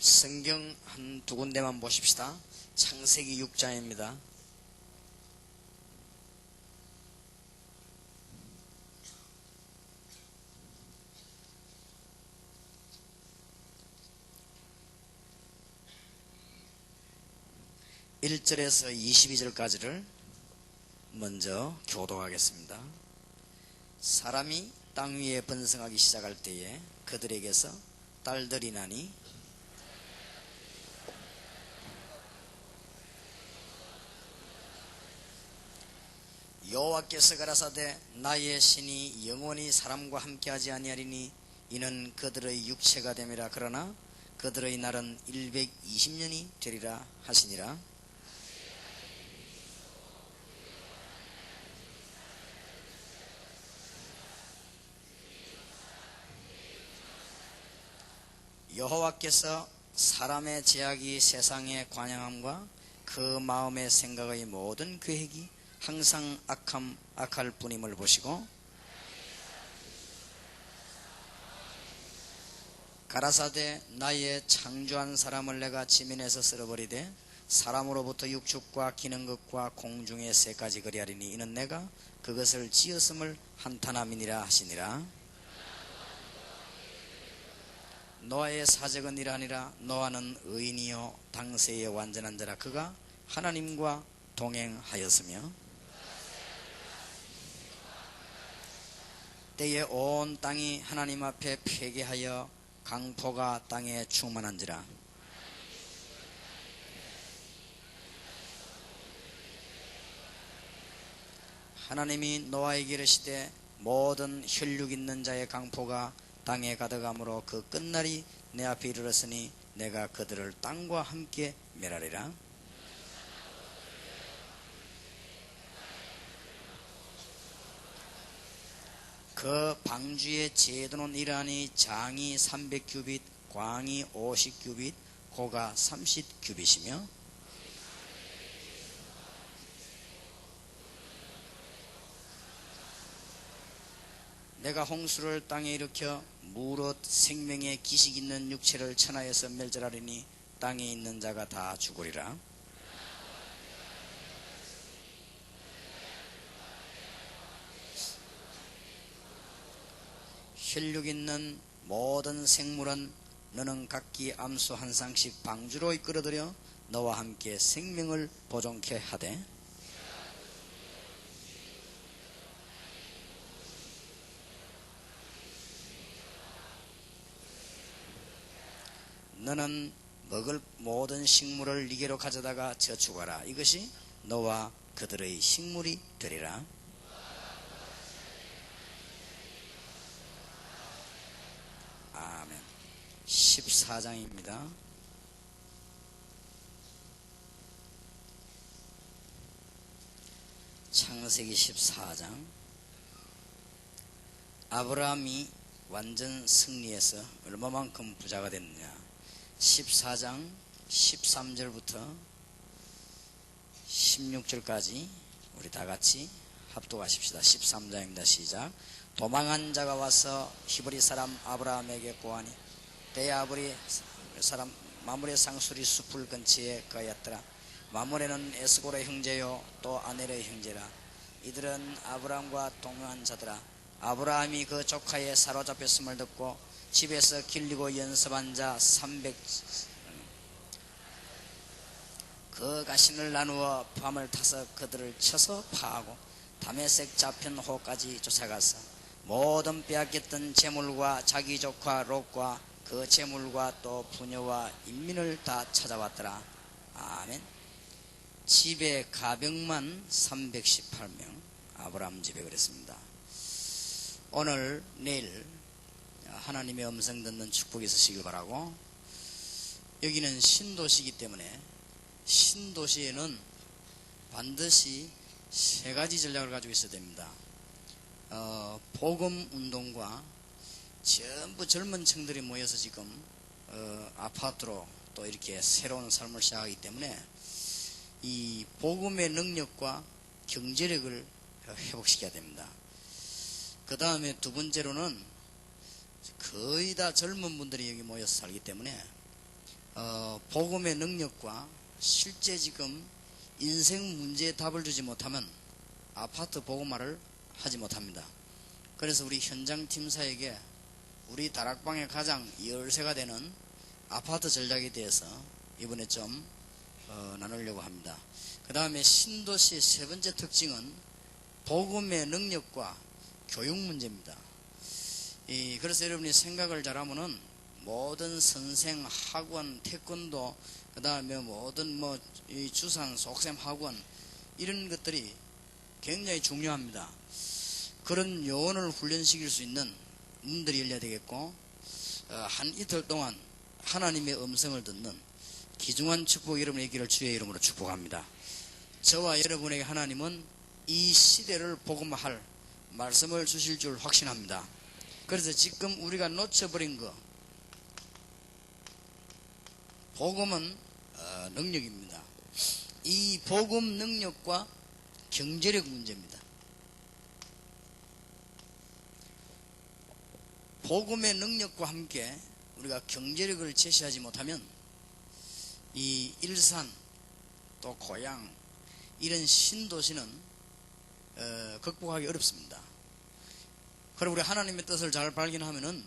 성경 한 두 군데만 보십시다. 창세기 6장입니다. (1절에서) (22절까지를) 먼저 교독하겠습니다. 사람이 땅 위에 번성하기 시작할 때에 그들에게서 딸들이 나니 여호와께서 가라사대 나의 신이 영원히 사람과 함께하지 아니하리니 이는 그들의 육체가 됨이라. 그러나 그들의 날은 120년이 되리라 하시니라. 여호와께서 사람의 제약이 세상의 관영함과 그 마음의 생각의 모든 계획이 항상 악할 뿐임을 보시고 가라사대 나의 창조한 사람을 내가 지면에서 쓸어버리되 사람으로부터 육축과 기는 것과 공중의 새까지 그리하리니 이는 내가 그것을 지었음을 한탄함이니라 하시니라. 노아의 사적은 이러하니라. 노아는 의인이요 당세의 완전한 자라. 그가 하나님과 동행하였으며 때에 온 땅이 하나님 앞에 회개하여 강포가 땅에 충만한지라. 하나님이 노아에게 이르시되 모든 혈육 있는 자의 강포가 땅에 가득함으로 그 끝날이 내 앞에 이르렀으니 내가 그들을 땅과 함께 멸하리라. 그 방주의 제도는 이러하니 장이 300규빗, 광이 50규빗, 고가 30규빗이며 내가 홍수를 땅에 일으켜 무릇 생명의 기식 있는 육체를 천하에서 멸절하리니 땅에 있는 자가 다 죽으리라. 혈육 있는 모든 생물은 너는 각기 암수 한 쌍씩 방주로 이끌어들여 너와 함께 생명을 보존케 하되 너는 먹을 모든 식물을 니게로 가져다가 저축하라. 이것이 너와 그들의 식물이 되리라. 아멘. 14장입니다. 창세기 14장. 아브라함이 완전 승리해서 얼마만큼 부자가 됐느냐. 14장 13절부터 16절까지 우리 다같이 합독하십시다. 13장입니다. 시작. 도망한 자가 와서 히브리 사람 아브라함에게 고하니 때에 마므레 상수리 숲을 근처에 거하였더라. 마므레는 에스골의 형제요 또 아넬의 형제라. 이들은 아브라함과 동행한 자더라. 아브라함이 그 조카에 사로잡혔음을 듣고 집에서 길리고 연습한 자 300 그 가신을 나누어 밤을 타서 그들을 쳐서 파하고 다메섹 자편호까지 쫓아가서 모든 빼앗겼던 재물과 자기 조카 롯과 그 재물과 또 부녀와 인민을 다 찾아왔더라. 아멘. 집에 가병만 318명. 아브라함 집에 그랬습니다. 오늘 내일 하나님의 음성 듣는 축복이 있으시길 바라고. 여기는 신도시이기 때문에 신도시에는 반드시 세 가지 전략을 가지고 있어야 됩니다. 복음 운동과 전부 젊은 층들이 모여서 지금 아파트로 또 이렇게 새로운 삶을 시작하기 때문에 이 복음의 능력과 경제력을 회복시켜야 됩니다. 그 다음에 두 번째로는 거의 다 젊은 분들이 여기 모여서 살기 때문에 복음의 능력과 실제 지금 인생 문제에 답을 주지 못하면 아파트 복음화를 하지 못합니다. 그래서 우리 현장 팀사에게 우리 다락방의 가장 열쇠가 되는 아파트 전략에 대해서 이번에 좀 나누려고 합니다. 그 다음에 신도시의 세 번째 특징은 복음의 능력과 교육 문제입니다. 그래서 여러분이 생각을 잘하면은 모든 선생, 학원, 태권도, 그 다음에 모든 이 주상, 속셈 학원 이런 것들이 굉장히 중요합니다. 그런 요원을 훈련시킬 수 있는 문들이 열려야 되겠고, 한 이틀 동안 하나님의 음성을 듣는 귀중한 축복 여러분의 있기를 주의 이름으로 축복합니다. 저와 여러분에게 하나님은 이 시대를 복음화할 말씀을 주실 줄 확신합니다. 그래서 지금 우리가 놓쳐버린 거, 복음은 능력입니다. 이 복음 능력과 경제력 문제입니다. 복음의 능력과 함께 우리가 경제력을 제시하지 못하면 이 일산 또 고향 이런 신도시는 극복하기 어렵습니다. 그리고 우리 하나님의 뜻을 잘 발견하면은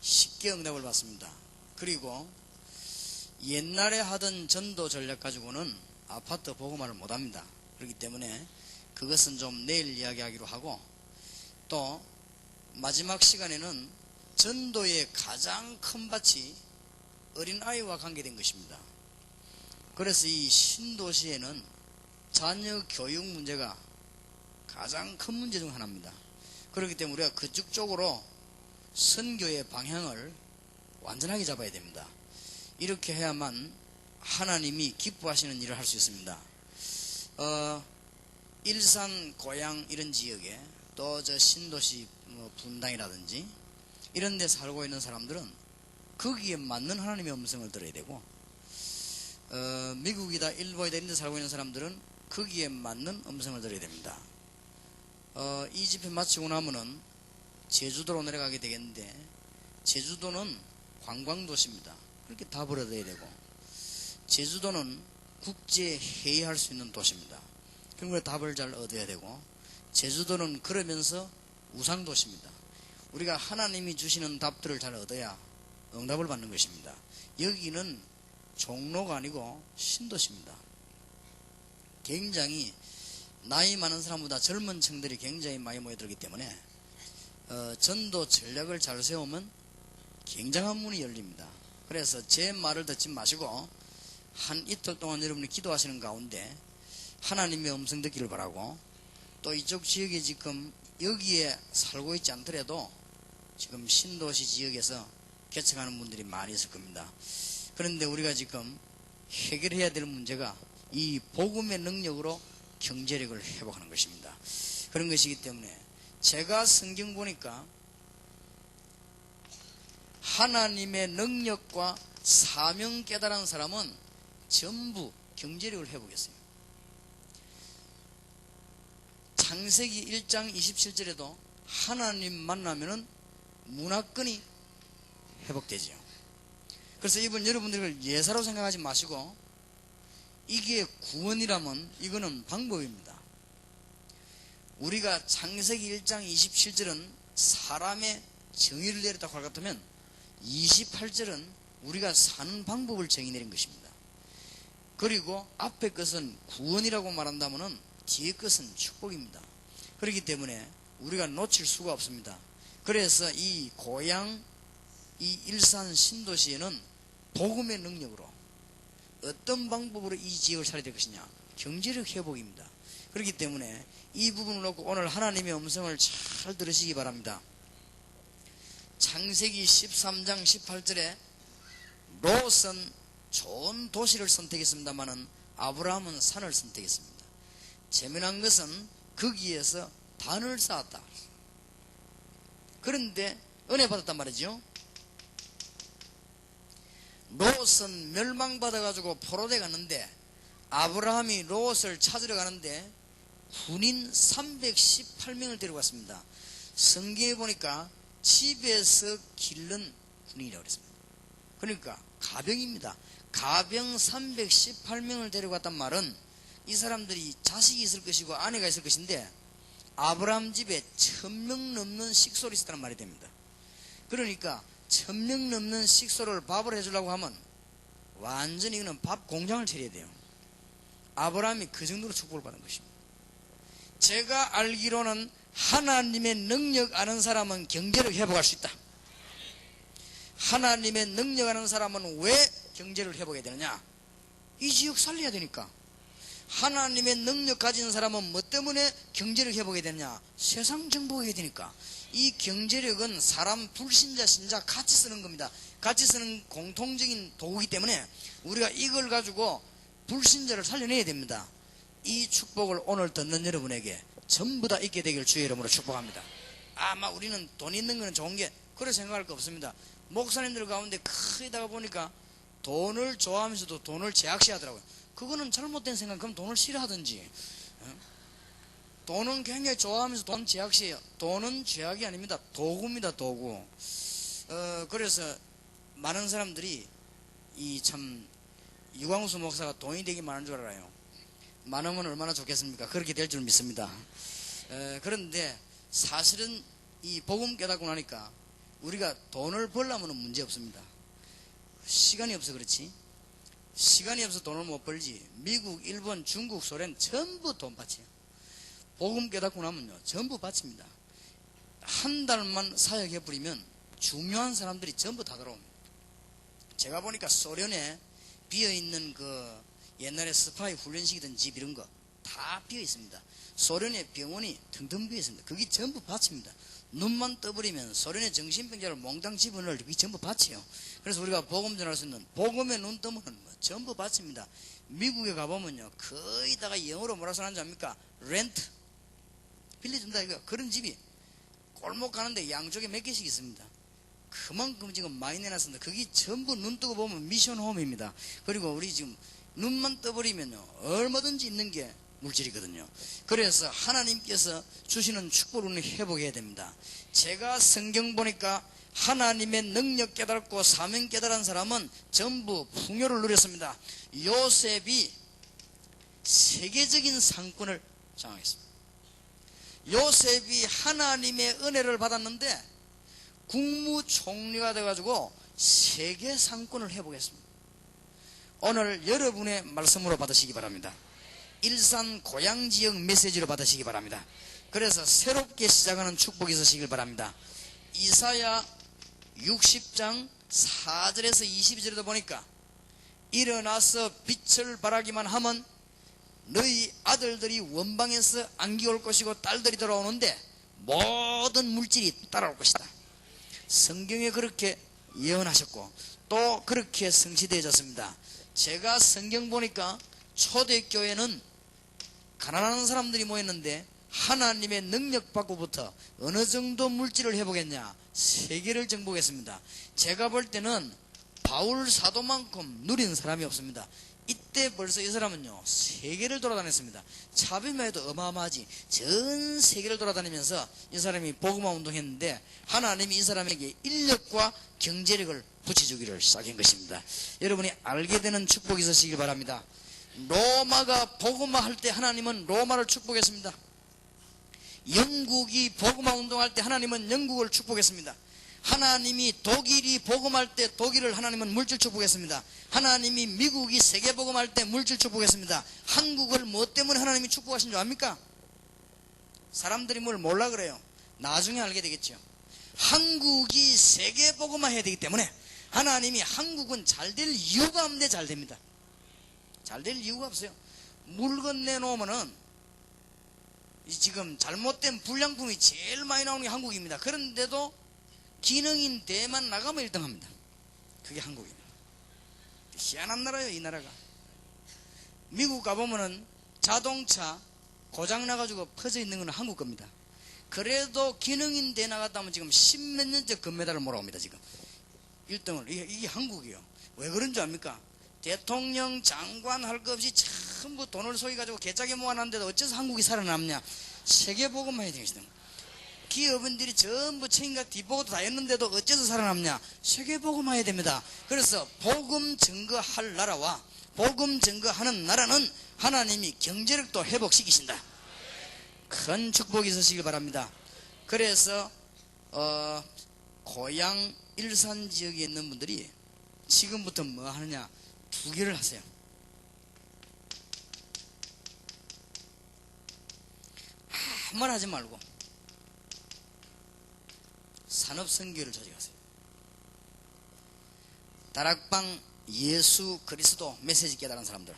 쉽게 응답을 받습니다. 그리고 옛날에 하던 전도 전략 가지고는 아파트 복음화를 못합니다. 그렇기 때문에 그것은 좀 내일 이야기하기로 하고, 또 마지막 시간에는 전도의 가장 큰 밭이 어린아이와 관계된 것입니다. 그래서 이 신도시에는 자녀 교육 문제가 가장 큰 문제 중 하나입니다. 그렇기 때문에 우리가 그쪽 쪽으로 선교의 방향을 완전하게 잡아야 됩니다. 이렇게 해야만 하나님이 기뻐하시는 일을 할 수 있습니다. 일산, 고향 이런 지역에 또 저 신도시 분당이라든지 이런 데 살고 있는 사람들은 거기에 맞는 하나님의 음성을 들어야 되고, 미국이다, 일본이다 이런 데 살고 있는 사람들은 거기에 맞는 음성을 들어야 됩니다. 이 집회 마치고 나면은 제주도로 내려가게 되겠는데, 제주도는 관광도시입니다. 그렇게 다 벌어져야 되고, 제주도는 국제 회의할 수 있는 도시입니다. 그런 답을 잘 얻어야 되고, 제주도는 그러면서 우상도시입니다. 우리가 하나님이 주시는 답들을 잘 얻어야 응답을 받는 것입니다. 여기는 종로가 아니고 신도시입니다. 굉장히 나이 많은 사람보다 젊은 층들이 굉장히 많이 모여들기 때문에 전도 전략을 잘 세우면 굉장한 문이 열립니다. 그래서 제 말을 듣지 마시고 한 이틀 동안 여러분이 기도하시는 가운데 하나님의 음성 듣기를 바라고, 또 이쪽 지역에 지금 여기에 살고 있지 않더라도 지금 신도시 지역에서 개척하는 분들이 많이 있을 겁니다. 그런데 우리가 지금 해결해야 될 문제가 이 복음의 능력으로 경제력을 회복하는 것입니다. 그런 것이기 때문에 제가 성경 보니까 하나님의 능력과 사명 깨달은 사람은 전부 경제력을 회복했어요. 창세기 1장 27절에도 하나님 만나면은 문화권이 회복되지요. 그래서 이번 여러분들을 예사로 생각하지 마시고, 이게 구원이라면 이거는 방법입니다. 우리가 창세기 1장 27절은 사람의 정의를 내렸다고 할 것 같으면 28절은 우리가 사는 방법을 정의 내린 것입니다. 그리고 앞에 것은 구원이라고 말한다면 뒤에 것은 축복입니다. 그렇기 때문에 우리가 놓칠 수가 없습니다. 그래서 이 고향, 이 일산 신도시에는 복음의 능력으로 어떤 방법으로 이 지역을 살아야 될 것이냐, 경제력 회복입니다. 그렇기 때문에 이 부분을 놓고 오늘 하나님의 음성을 잘 들으시기 바랍니다. 창세기 13장 18절에 롯은 좋은 도시를 선택했습니다마는 아브라함은 산을 선택했습니다. 재미난 것은 거기에서 단을 쌓았다. 그런데 은혜 받았단 말이죠. 롯은 멸망받아가지고 포로돼 갔는데, 아브라함이 롯을 찾으러 가는데 군인 318명을 데리고 갔습니다. 성경에 보니까 집에서 기른 군인이라고 그랬습니다. 그러니까 가병입니다. 가병 318명을 데려갔단 말은 이 사람들이 자식이 있을 것이고 아내가 있을 것인데 아브라함 집에 1000명 넘는 식솔이 있었다는 말이 됩니다. 그러니까 1000명 넘는 식솔을 밥을 해주려고 하면 완전히 이거는 밥 공장을 차려야 돼요. 아브라함이 그 정도로 축복을 받은 것입니다. 제가 알기로는 하나님의 능력 아는 사람은 경제를 회복할 수 있다. 하나님의 능력 아는 사람은 왜 경제를 회복해야 되느냐? 이 지역 살려야 되니까. 하나님의 능력 가진 사람은 뭐 때문에 경제를 회복해야 되느냐? 세상 정복해야 되니까. 이 경제력은 사람 불신자 신자 같이 쓰는 겁니다. 같이 쓰는 공통적인 도구이기 때문에 우리가 이걸 가지고 불신자를 살려내야 됩니다. 이 축복을 오늘 듣는 여러분에게 전부 다 있게 되길 주의 이름으로 축복합니다. 아마 우리는 돈 있는 거는 좋은 게 그런 생각할 거 없습니다. 목사님들 가운데 크다가 보니까 돈을 좋아하면서도 돈을 제약시하더라고요. 그거는 잘못된 생각. 그럼 돈을 싫어하든지. 돈은 굉장히 좋아하면서 돈 제약시해요. 돈은 죄악이 아닙니다. 도구입니다. 도구. 그래서 많은 사람들이 이 참 유광수 목사가 돈이 되게 많은 줄 알아요. 많으면 얼마나 좋겠습니까? 그렇게 될 줄 믿습니다. 그런데 사실은 이 복음 깨닫고 나니까 우리가 돈을 벌려면 문제 없습니다. 시간이 없어 그렇지. 시간이 없어 돈을 못 벌지. 미국, 일본, 중국, 소련 전부 돈 밭이에요. 복음 깨닫고 나면요 전부 밭입니다. 한 달만 사역해버리면 중요한 사람들이 전부 다 들어옵니다. 제가 보니까 소련에 비어있는 그 옛날에 스파이 훈련시키던 집 이런 거 다 비어있습니다. 소련의 병원이 텅텅 비어있습니다. 그게 전부 밭입니다. 눈만 떠버리면 소련의 정신병자를 몽땅 집어넣을 그게 전부 밭이에요. 그래서 우리가 복음 전할 수 있는 복음에 눈 뜨면 뭐 전부 밭입니다. 미국에 가보면요 거의 다가 영어로 뭐라 써놨는지 압니까? 렌트 빌려준다 이거. 그런 집이 골목 가는데 양쪽에 몇 개씩 있습니다. 그만큼 지금 많이 내놨습니다. 그게 전부 눈 뜨고 보면 미션홈입니다. 그리고 우리 지금 눈만 떠버리면요 얼마든지 있는 게 물질이거든요. 그래서 하나님께서 주시는 축복을 회복해야 됩니다. 제가 성경 보니까 하나님의 능력 깨닫고 사명 깨달은 사람은 전부 풍요를 누렸습니다. 요셉이 세계적인 상권을 장악했습니다. 요셉이 하나님의 은혜를 받았는데 국무총리가 돼가지고 세계 상권을 회복했습니다. 오늘 여러분의 말씀으로 받으시기 바랍니다. 일산 고향지역 메시지로 받으시기 바랍니다. 그래서 새롭게 시작하는 축복이 있으시길 바랍니다. 이사야 60장 4절에서 22절에도 보니까 일어나서 빛을 발하기만 하면 너희 아들들이 원방에서 안기 올 것이고 딸들이 돌아오는데 모든 물질이 따라올 것이다. 성경에 그렇게 예언하셨고 또 그렇게 성취되어졌습니다. 제가 성경 보니까 초대교회는 가난한 사람들이 모였는데 하나님의 능력 받고부터 어느 정도 물질을 회복했냐? 세계를 정복했습니다. 제가 볼 때는 바울 사도만큼 누린 사람이 없습니다. 이때 벌써 이 사람은요 세계를 돌아다녔습니다. 차비만 해도 어마어마하지. 전 세계를 돌아다니면서 이 사람이 복음화 운동했는데 하나님이 이 사람에게 인력과 경제력을 붙여주기를 시작한 것입니다. 여러분이 알게 되는 축복이 있으시길 바랍니다. 로마가 복음화 할 때 하나님은 로마를 축복했습니다. 영국이 복음화 운동할 때 하나님은 영국을 축복했습니다. 하나님이 독일이 복음할 때 독일을 하나님은 물질 축복했습니다. 하나님이 미국이 세계 복음할 때 물질 축복했습니다. 한국을 뭐 때문에 하나님이 축복하신 줄 압니까? 사람들이 뭘 몰라 그래요. 나중에 알게 되겠죠. 한국이 세계 복음화 해야 되기 때문에 하나님이 한국은 잘 될 이유가 없는데 잘 됩니다. 잘 될 이유가 없어요. 물건 내놓으면은 지금 잘못된 불량품이 제일 많이 나오는 게 한국입니다. 그런데도 기능인 대만 나가면 1등합니다. 그게 한국입니다. 희한한 나라예요, 이 나라가. 미국 가보면은 자동차 고장나가지고 퍼져 있는 건 한국 겁니다. 그래도 기능인 대 나갔다 하면 지금 10몇 년째 금메달을 몰아옵니다, 지금. 1등을. 이게 한국이에요. 왜 그런 줄 압니까? 대통령, 장관 할 것 없이 전부 돈을 소유가지고 개짝에 모아놨는데도 어째서 한국이 살아남냐? 세계복음만 해야 되겠습니다. 기업인들이 전부 책임과 뒷보고도 다 했는데도 어째서 살아남냐? 세계복음화해야 됩니다. 그래서 복음 증거할 나라와 복음 증거하는 나라는 하나님이 경제력도 회복시키신다. 큰 축복이 있으시길 바랍니다. 그래서 고향 일산 지역에 있는 분들이 지금부터 뭐 하느냐? 두 개를 하세요. 아무 말 하지 말고 산업선교를 조직하세요. 다락방 예수 그리스도 메시지 깨달은 사람들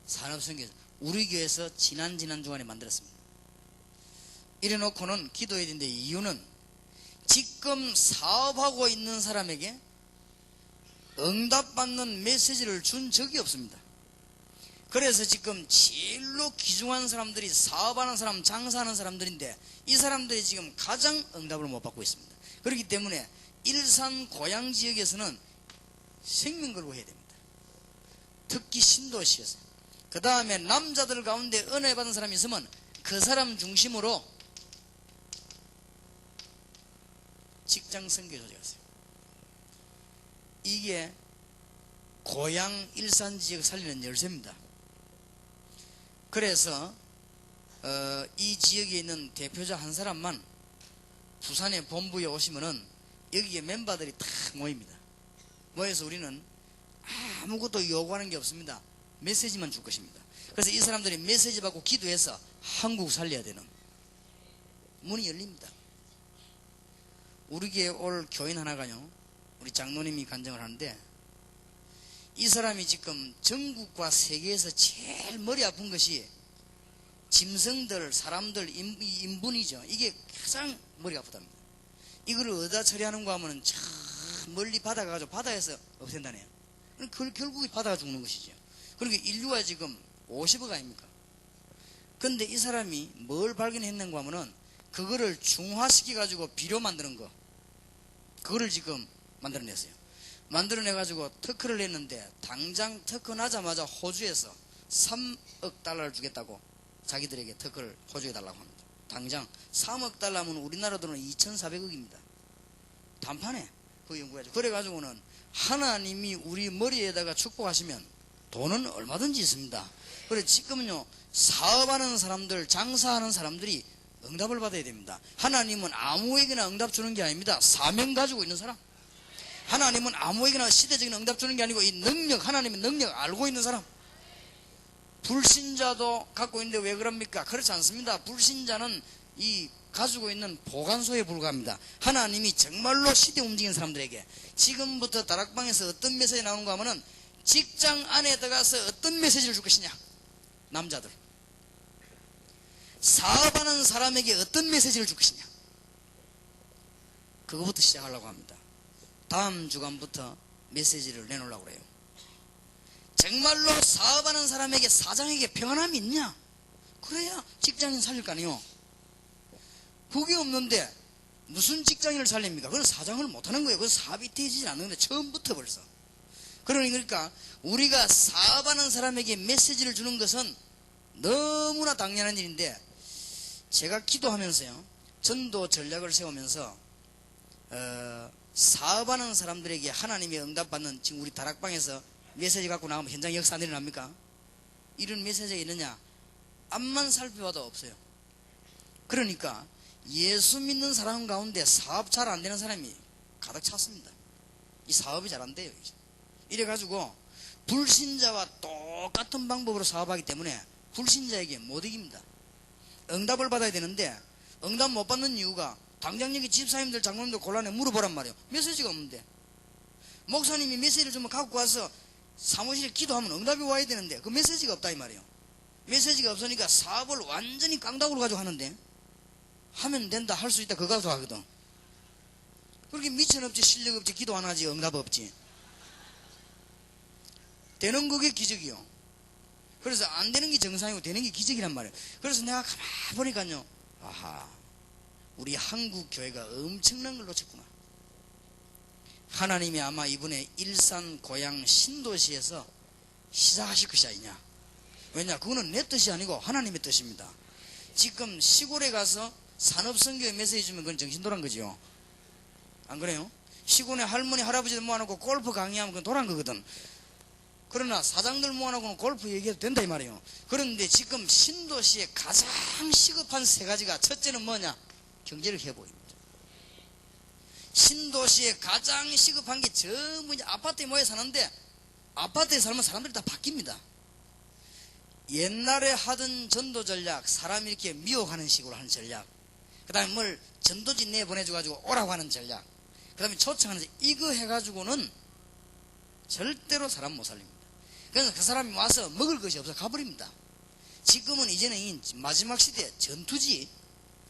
산업선교 우리 교회에서 지난 주간에 만들었습니다. 이래놓고는 기도해야 되는데 이유는 지금 사업하고 있는 사람에게 응답받는 메시지를 준 적이 없습니다. 그래서 지금 제일로 귀중한 사람들이 사업하는 사람, 장사하는 사람들인데 이 사람들이 지금 가장 응답을 못 받고 있습니다. 그렇기 때문에 일산 고향 지역에서는 생명 걸고 해야 됩니다. 특히 신도시에서. 그 다음에 남자들 가운데 은혜 받은 사람이 있으면 그 사람 중심으로 직장 선교 조직하세요. 이게 고향 일산 지역 살리는 열쇠입니다. 그래서 이 지역에 있는 대표자 한 사람만 부산의 본부에 오시면은 여기에 멤버들이 다 모입니다. 모여서 우리는 아무것도 요구하는 게 없습니다. 메시지만 줄 것입니다. 그래서 이 사람들이 메시지 받고 기도해서 한국 살려야 되는 문이 열립니다. 우리 교회 올 교인 하나가요, 우리 장로님이 간증을 하는데 이 사람이 지금 전국과 세계에서 제일 머리 아픈 것이 짐승들, 사람들, 인분이죠. 이게 가장 머리가 아프답니다. 이거를 어디다 처리하는가 하면은 저 멀리 바다 가가지고 바다에서 없앤다네요. 결국에 바다가 죽는 것이죠. 그러니까 인류가 지금 50억 아닙니까? 근데 이 사람이 뭘 발견했는가 하면은 그거를 중화시켜가지고 비료 만드는 거, 그거를 지금 만들어냈어요. 만들어내가지고 특허를 냈는데 당장 특허 나자마자 호주에서 3억 달러를 주겠다고 자기들에게 특허를 호주에 달라고 합니다. 당장 3억 달러면 우리나라 돈은 2,400억입니다. 단판에 그 연구해가지고. 그래가지고는 하나님이 우리 머리에다가 축복하시면 돈은 얼마든지 있습니다. 그래 지금은요 사업하는 사람들, 장사하는 사람들이 응답을 받아야 됩니다. 하나님은 아무에게나 응답 주는 게 아닙니다. 사명 가지고 있는 사람. 하나님은 아무에게나 시대적인 응답 주는 게 아니고 이 능력, 하나님의 능력 알고 있는 사람. 불신자도 갖고 있는데 왜 그럽니까? 그렇지 않습니다. 불신자는 이 가지고 있는 보관소에 불과합니다. 하나님이 정말로 시대 움직이는 사람들에게 지금부터 다락방에서 어떤 메시지 나오는가 하면은 직장 안에 들어가서 어떤 메시지를 줄 것이냐, 남자들 사업하는 사람에게 어떤 메시지를 줄 것이냐, 그거부터 시작하려고 합니다. 다음 주간부터 메시지를 내놓으려고 그래요. 정말로 사업하는 사람에게, 사장에게 평안함이 있냐? 그래야 직장인 살릴 거 아니에요. 그게 없는데 무슨 직장인을 살립니까? 그건 사장을 못하는 거예요. 그건 사업이 되지 않는데 처음부터 벌써. 그러니까 우리가 사업하는 사람에게 메시지를 주는 것은 너무나 당연한 일인데, 제가 기도하면서요 전도 전략을 세우면서 사업하는 사람들에게 하나님의 응답받는, 지금 우리 다락방에서 메시지 갖고 나가면 현장 역사 안 일어납니까? 이런 메시지가 있느냐? 앞만 살펴봐도 없어요. 그러니까 예수 믿는 사람 가운데 사업 잘 안 되는 사람이 가득 찼습니다. 이 사업이 잘 안 돼요. 이래가지고 불신자와 똑같은 방법으로 사업하기 때문에 불신자에게 못 이깁니다. 응답을 받아야 되는데 응답 못 받는 이유가, 당장 여기 집사님들, 장로님들 곤란해 물어보란 말이에요. 메시지가 없는데. 목사님이 메시지를 좀 갖고 와서 사무실에 기도하면 응답이 와야 되는데 그 메시지가 없다 이 말이에요. 메시지가 없으니까 사업을 완전히 깡다구로 가지고 하는데, 하면 된다, 할 수 있다, 그거 가지고 하거든. 그렇게 미천 없지, 실력 없지, 기도 안 하지, 응답 없지. 되는 그게 기적이요. 그래서 안 되는 게 정상이고 되는 게 기적이란 말이에요. 그래서 내가 가만히 보니까요, 아하, 우리 한국 교회가 엄청난 걸 놓쳤구나. 하나님이 아마 이번에 일산 고향 신도시에서 시작하실 것이 아니냐. 왜냐, 그거는 내 뜻이 아니고 하나님의 뜻입니다. 지금 시골에 가서 산업선교에 메시지 주면 그건 정신돌아인 거죠. 안 그래요? 시골에 할머니 할아버지들 모아놓고 골프 강의하면 그건 돌아간 거거든. 그러나 사장들 모아놓고는 골프 얘기해도 된다 이 말이에요. 그런데 지금 신도시에 가장 시급한 세 가지가, 첫째는 뭐냐? 경제력 회복입니다. 신도시에 가장 시급한 게 전부 이제 아파트에 모여 사는데, 아파트에 살면 사람들이 다 바뀝니다. 옛날에 하던 전도 전략, 사람이 이렇게 미혹하는 식으로 하는 전략, 그 다음에 뭘 전도지 내보내줘가지고 오라고 하는 전략, 그 다음에 초청하는 전략, 이거 해가지고는 절대로 사람 못 살립니다. 그래서 그 사람이 와서 먹을 것이 없어 가버립니다. 지금은 이제는 이 마지막 시대 전투지,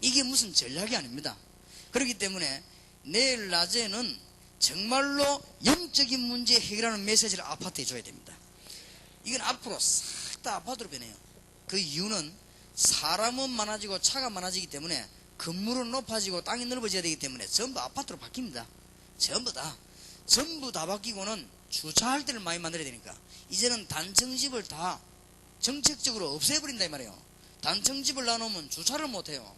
이게 무슨 전략이 아닙니다. 그렇기 때문에 내일 낮에는 정말로 영적인 문제 해결하는 메시지를 아파트에 줘야 됩니다. 이건 앞으로 싹 다 아파트로 변해요. 그 이유는 사람은 많아지고 차가 많아지기 때문에 건물은 높아지고 땅이 넓어져야 되기 때문에 전부 아파트로 바뀝니다. 전부 다 바뀌고는 주차할 때를 많이 만들어야 되니까 이제는 단층집을 다 정책적으로 없애버린다 이 말이에요. 단층집을 놔놓으면 주차를 못해요.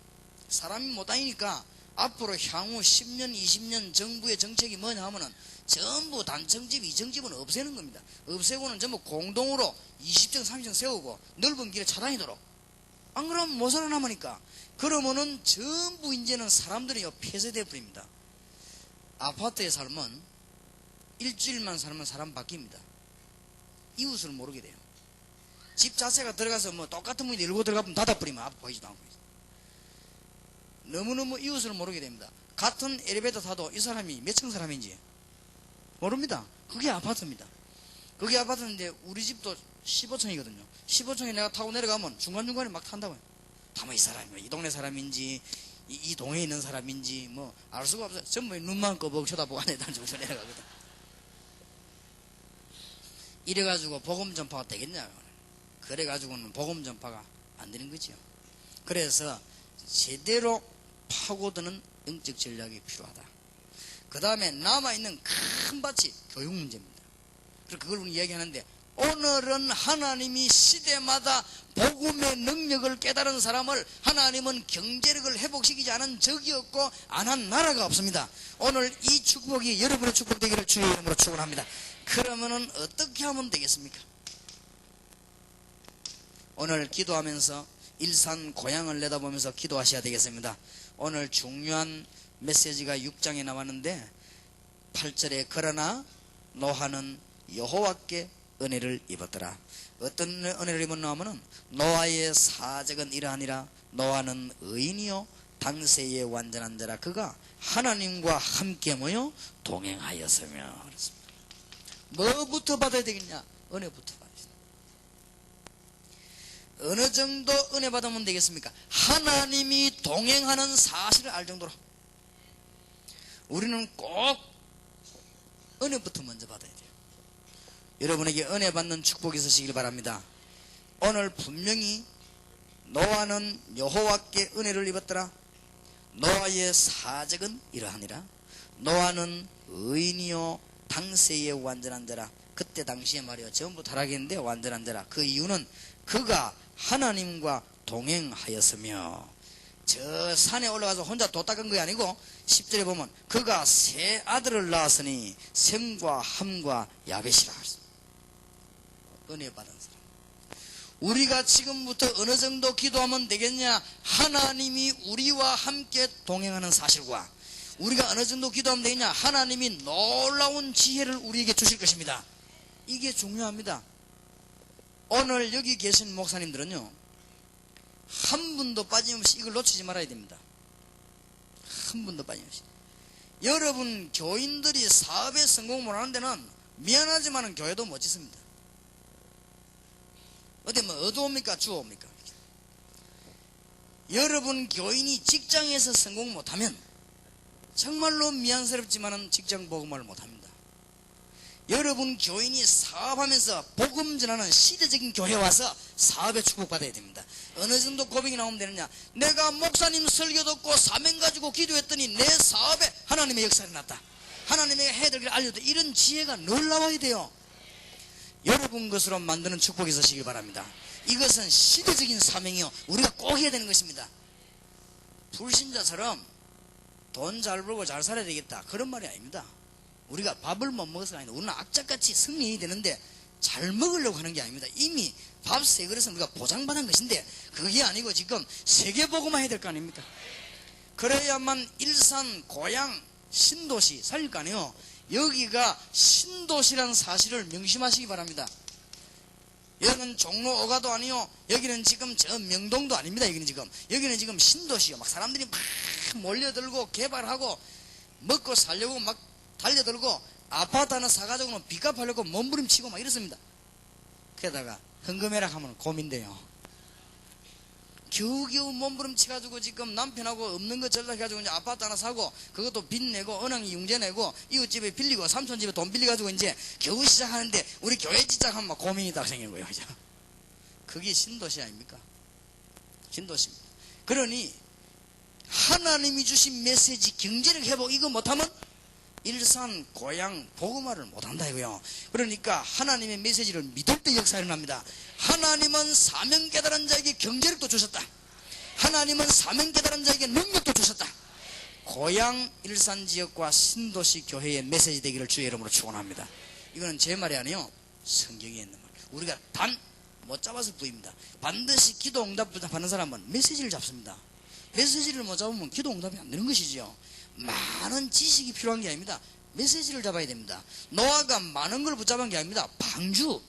사람이 못 다니니까 앞으로 향후 10년 20년 정부의 정책이 뭐냐 하면은 전부 단층집 2층집은 없애는 겁니다. 없애고는 전부 공동으로 20층 30층 세우고 넓은 길에 차 다니도록. 안 그러면 못 살아남으니까. 그러면은 전부 이제는 사람들이 폐쇄되어 버립니다. 아파트에 살면 일주일만 살면 사람 바뀝니다. 이웃을 모르게 돼요. 집 자체가 들어가서 뭐 똑같은 문이 열고 들어가면 닫아버리면 앞 보이지도 않고 있어요. 너무너무 이웃을 모르게 됩니다. 같은 엘리베이터 타도 이 사람이 몇 층 사람인지 모릅니다. 그게 아파트입니다. 그게 아파트인데 우리 집도 15층이거든요. 15층에 내가 타고 내려가면 중간중간에 막 탄다고요. 다만 이 사람이 이 동네 사람인지 이 동에 있는 사람인지 뭐 알 수가 없어요. 전부 눈만 꺼보고 쳐다보고 안에 단중에서 내려가거든. 이래가지고 복음 전파가 되겠냐? 그래가지고는 복음 전파가 안 되는 거죠. 그래서 제대로 파고드는 영적 전략이 필요하다. 그 다음에 남아있는 큰 밭이 교육 문제입니다. 그걸 우리 이야기하는데, 오늘은 하나님이 시대마다 복음의 능력을 깨달은 사람을 하나님은 경제력을 회복시키지 않은 적이 없고 안 한 나라가 없습니다. 오늘 이 축복이 여러분의 축복 되기를 주의 이름으로 축원합니다. 그러면은 어떻게 하면 되겠습니까? 오늘 기도하면서 일산 고향을 내다보면서 기도하셔야 되겠습니다. 오늘 중요한 메시지가 6장에 나왔는데 8절에 그러나 노아는 여호와께 은혜를 입었더라. 어떤 은혜를 입었나 하면은 노아의 사적은 이러하니라. 노아는 의인이요 당세의 완전한 자라. 그가 하나님과 함께 모여 동행하였으며. 그렇습니다. 뭐부터 받아야 되겠냐? 은혜부터 받아야 됩니다. 어느 정도 은혜 받으면 되겠습니까? 하나님이 동행하는 사실을 알 정도로. 우리는 꼭 은혜부터 먼저 받아야 돼요. 여러분에게 은혜 받는 축복이 있으시길 바랍니다. 오늘 분명히 노아는 여호와께 은혜를 입었더라. 노아의 사적은 이러하니라. 노아는 의인이요 당세의 완전한 자라. 그때 당시에 말이요 전부 타락했는데 완전한 자라. 그 이유는 그가 하나님과 동행하였으며. 저 산에 올라가서 혼자 도 닦은 게 아니고 10절에 보면 그가 세 아들을 낳았으니 셈과 함과 야벳이라. 은혜 받은 사람. 우리가 지금부터 어느 정도 기도하면 되겠냐? 하나님이 우리와 함께 동행하는 사실과 우리가 어느 정도 기도하면 되겠냐? 하나님이 놀라운 지혜를 우리에게 주실 것입니다. 이게 중요합니다. 오늘 여기 계신 목사님들은요 한 분도 빠짐없이 이걸 놓치지 말아야 됩니다. 한 분도 빠짐없이. 여러분 교인들이 사업에 성공 못하는 데는 미안하지만 교회도 못 짓습니다. 어디 뭐 어두웁니까 주옵니까? 여러분 교인이 직장에서 성공 못하면 정말로 미안스럽지만 직장 복음을 못합니다. 여러분 교인이 사업하면서 복음 전하는 시대적인 교회 와서 사업에 축복받아야 됩니다. 어느 정도 고백이 나오면 되느냐? 내가 목사님 설교 듣고 사명 가지고 기도했더니 내 사업에 하나님의 역사가 났다. 하나님의 해야 될 길 알려도 이런 지혜가 늘 나와야 돼요. 여러분 것으로 만드는 축복이 있으시길 바랍니다. 이것은 시대적인 사명이요 우리가 꼭 해야 되는 것입니다. 불신자처럼 돈 잘 벌고 잘 살아야 되겠다 그런 말이 아닙니다. 우리가 밥을 못 먹어서가 아니다. 우리는 악착같이 승리해야 되는데 잘 먹으려고 하는 게 아닙니다. 이미 밥 세 그릇은 우리가 보장받은 것인데 그게 아니고 지금 세계보고만 해야 될 거 아닙니까? 그래야만 일산, 고향, 신도시 살릴 거 아니에요. 여기가 신도시라는 사실을 명심하시기 바랍니다. 여기는 종로 5가도 아니요. 여기는 지금 저 명동도 아닙니다. 여기는 지금 신도시요. 막 사람들이 막 몰려들고 개발하고 먹고 살려고 막 달려들고 아파트 하나 사가지고는 빚값 하려고 몸부림치고 막 이렇습니다. 게다가 헌금해라 하면 고민돼요. 겨우겨우 몸부림치가지고 지금 남편하고 없는 거 전락해가지고 이제 아파트 하나 사고 그것도 빚 내고 은행 융자 내고 이웃집에 빌리고 삼촌집에 돈 빌려가지고 이제 겨우 시작하는데 우리 교회 시작하면 막 고민이 딱 생기는 거예요. 그죠? 그게 신도시 아닙니까? 신도시입니다. 그러니 하나님이 주신 메시지 경제력 회복 이거 못하면 일산, 고향, 복음화를 못한다 이거요. 그러니까 하나님의 메시지를 믿을 때 역사가 일어납니다. 하나님은 사명 깨달은 자에게 경제력도 주셨다. 하나님은 사명 깨달은 자에게 능력도 주셨다. 고향, 일산 지역과 신도시 교회의 메시지 되기를 주의 이름으로 축원합니다. 이거는 제 말이 아니에요. 성경에 있는 말. 우리가 단 못 잡았을 뿐입니다. 반드시 기도 응답 받는 사람은 메시지를 잡습니다. 메시지를 못 잡으면 기도 응답이 안 되는 것이지요. 많은 지식이 필요한 게 아닙니다. 메시지를 잡아야 됩니다. 노아가 많은 걸 붙잡은 게 아닙니다. 방주.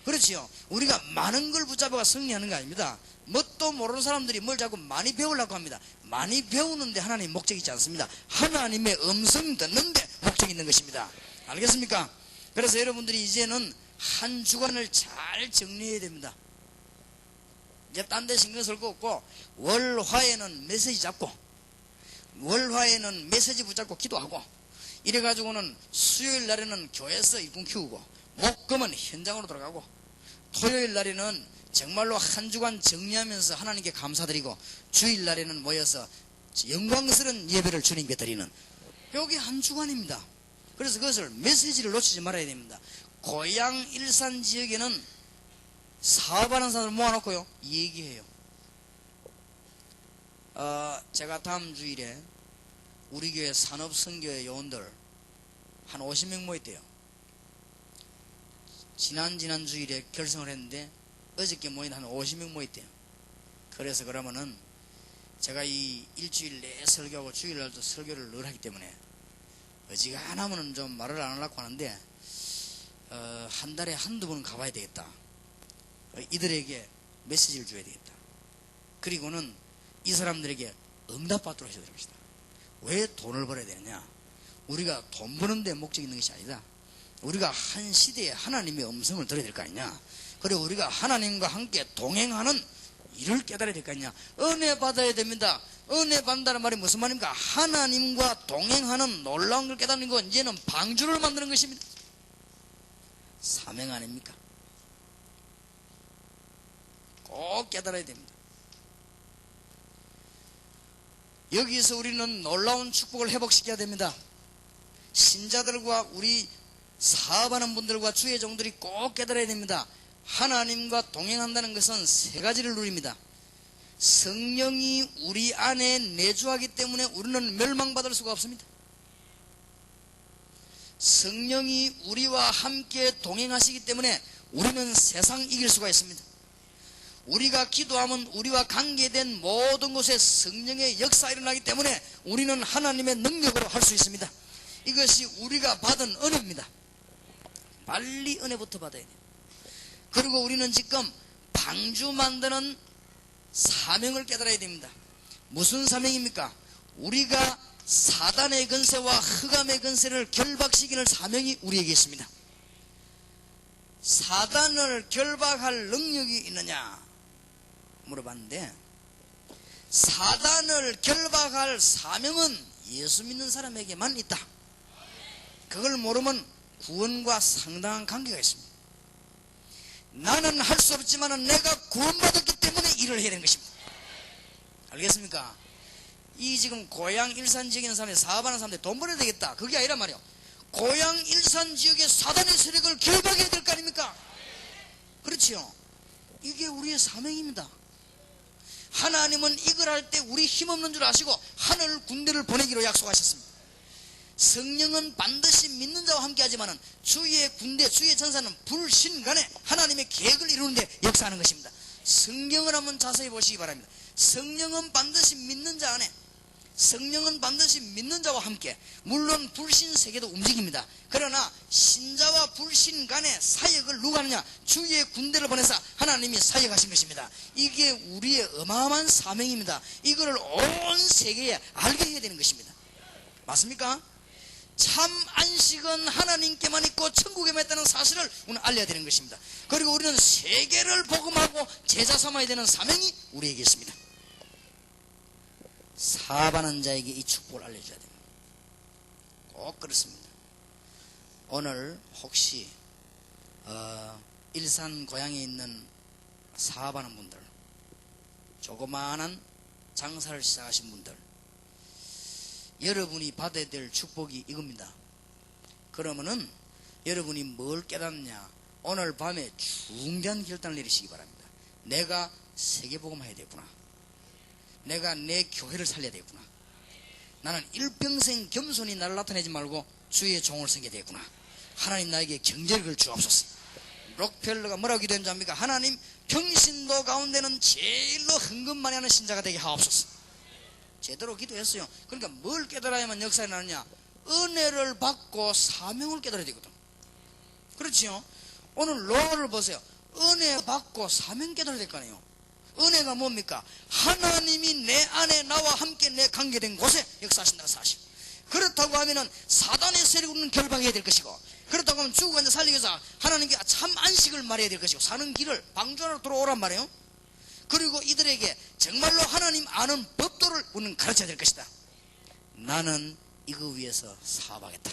그렇지요. 우리가 많은 걸 붙잡아가 승리하는 게 아닙니다. 뭣도 모르는 사람들이 뭘 자꾸 많이 배우려고 합니다. 많이 배우는데 하나님의 목적이 있지 않습니다. 하나님의 음성 듣는데 목적이 있는 것입니다. 알겠습니까? 그래서 여러분들이 이제는 한 주간을 잘 정리해야 됩니다. 이제 딴 데 신경 쓸 거 없고 월화에는 메시지 잡고 월화에는 메시지 붙잡고 기도하고 이래가지고는 수요일 날에는 교회에서 일꾼 키우고 목금은 현장으로 들어가고 토요일 날에는 정말로 한 주간 정리하면서 하나님께 감사드리고 주일 날에는 모여서 영광스러운 예배를 주님께 드리는 여기 한 주간입니다. 그래서 그것을 메시지를 놓치지 말아야 됩니다. 고향 일산 지역에는 사업하는 사람을 모아놓고요 얘기해요. 제가 다음 주일에 우리 교회 산업선교회 요원들 한 50명 모였대요. 지난 주일에 결성을 했는데 어저께 모인 한 50명 모였대요. 그래서 그러면은 제가 이 일주일 내에 설교하고 주일날도 설교를 늘 하기 때문에 어지간하면은 좀 말을 안 하려고 하는데 한 달에 한두 번은 가봐야 되겠다. 이들에게 메시지를 줘야 되겠다. 그리고는 이 사람들에게 응답받도록 해야 될 것이다. 왜 돈을 벌어야 되느냐? 우리가 돈 버는 데 목적이 있는 것이 아니다. 우리가 한 시대에 하나님의 음성을 들어야 될 거 아니냐? 그리고 우리가 하나님과 함께 동행하는 일을 깨달아야 될 거 아니냐? 은혜 받아야 됩니다. 은혜 받는다는 말이 무슨 말입니까? 하나님과 동행하는 놀라운 걸 깨닫는 건 이제는 방주를 만드는 것입니다. 사명 아닙니까? 꼭 깨달아야 됩니다. 여기서 우리는 놀라운 축복을 회복시켜야 됩니다. 신자들과 우리 사업하는 분들과 주의 종들이 꼭 깨달아야 됩니다. 하나님과 동행한다는 것은 세 가지를 누립니다. 성령이 우리 안에 내주하기 때문에 우리는 멸망받을 수가 없습니다. 성령이 우리와 함께 동행하시기 때문에 우리는 세상 이길 수가 있습니다. 우리가 기도하면 우리와 관계된 모든 곳에 성령의 역사가 일어나기 때문에 우리는 하나님의 능력으로 할 수 있습니다. 이것이 우리가 받은 은혜입니다. 빨리 은혜부터 받아야 돼요. 그리고 우리는 지금 방주 만드는 사명을 깨달아야 됩니다. 무슨 사명입니까? 우리가 사단의 근세와 흑암의 근세를 결박시키는 사명이 우리에게 있습니다. 사단을 결박할 능력이 있느냐 물어봤는데 사단을 결박할 사명은 예수 믿는 사람에게만 있다. 그걸 모르면 구원과 상당한 관계가 있습니다. 나는 할 수 없지만 내가 구원받았기 때문에 일을 해야 되는 것입니다. 알겠습니까? 이 지금 고향 일산 지역에 있는 사람이 사업하는 사람들이 돈 벌어야 되겠다. 그게 아니란 말이에요. 고향 일산 지역의 사단의 세력을 결박해야 될 거 아닙니까? 그렇지요. 이게 우리의 사명입니다. 하나님은 이걸 할 때 우리 힘없는 줄 아시고 하늘 군대를 보내기로 약속하셨습니다. 성령은 반드시 믿는 자와 함께 하지만은 주의 군대, 주의 전사는 불신간에 하나님의 계획을 이루는데 역사하는 것입니다. 성경을 한번 자세히 보시기 바랍니다. 성령은 반드시 믿는 자 안에, 성령은 반드시 믿는 자와 함께, 물론 불신 세계도 움직입니다. 그러나 신자와 불신 간의 사역을 누가 하느냐? 주의 군대를 보내서 하나님이 사역하신 것입니다. 이게 우리의 어마어마한 사명입니다. 이거를 온 세계에 알게 해야 되는 것입니다. 맞습니까? 참 안식은 하나님께만 있고 천국에만 있다는 사실을 우리는 알려야 되는 것입니다. 그리고 우리는 세계를 복음하고 제자 삼아야 되는 사명이 우리에게 있습니다. 사반한 자에게 이 축복을 알려줘야 됩니다. 꼭 그렇습니다. 오늘 혹시 일산 고향에 있는 사업하는 분들, 조그마한 장사를 시작하신 분들, 여러분이 받아야 될 축복이 이겁니다. 그러면은 여러분이 뭘 깨닫냐? 오늘 밤에 중대한 결단을 내리시기 바랍니다. 내가 세계복음 해야 되구나. 내가 내 교회를 살려야 되구나. 나는 일평생 겸손히 나를 나타내지 말고 주의 종을 섬겨야 되구나. 하나님 나에게 경제력을 주옵소서. 록펠러가 뭐라고 기도했는지 압니까? 하나님 평신도 가운데는 제일로 헌금 많이 하는 신자가 되게 하옵소서. 제대로 기도했어요. 그러니까 뭘 깨달아야만 역사에 나느냐? 은혜를 받고 사명을 깨달아야 되거든. 그렇지요? 오늘 로아를 보세요. 은혜 받고 사명 깨달아야 될 거 아니에요. 은혜가 뭡니까? 하나님이 내 안에 나와 함께 내 관계된 곳에 역사하신다는 사실. 그렇다고 하면은 사단의 세력은 결박해야 될 것이고, 그렇다고 하면 죽고 이제 살리기 위해서 하나님께 참 안식을 말해야 될 것이고, 사는 길을 방주하러 돌아오란 말이에요. 그리고 이들에게 정말로 하나님 아는 법도를 우리는 가르쳐야 될 것이다. 나는 이거 위해서 사업하겠다.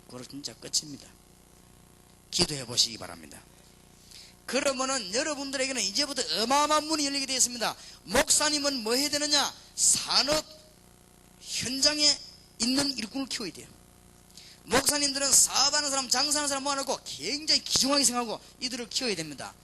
그걸 진짜 끝입니다. 기도해 보시기 바랍니다. 그러면은 여러분들에게는 이제부터 어마어마한 문이 열리게 되어 있습니다. 목사님은 뭐 해야 되느냐? 산업 현장에 있는 일꾼을 키워야 돼요. 목사님들은 사업하는 사람, 장사하는 사람 모아놓고 굉장히 귀중하게 생각하고 이들을 키워야 됩니다.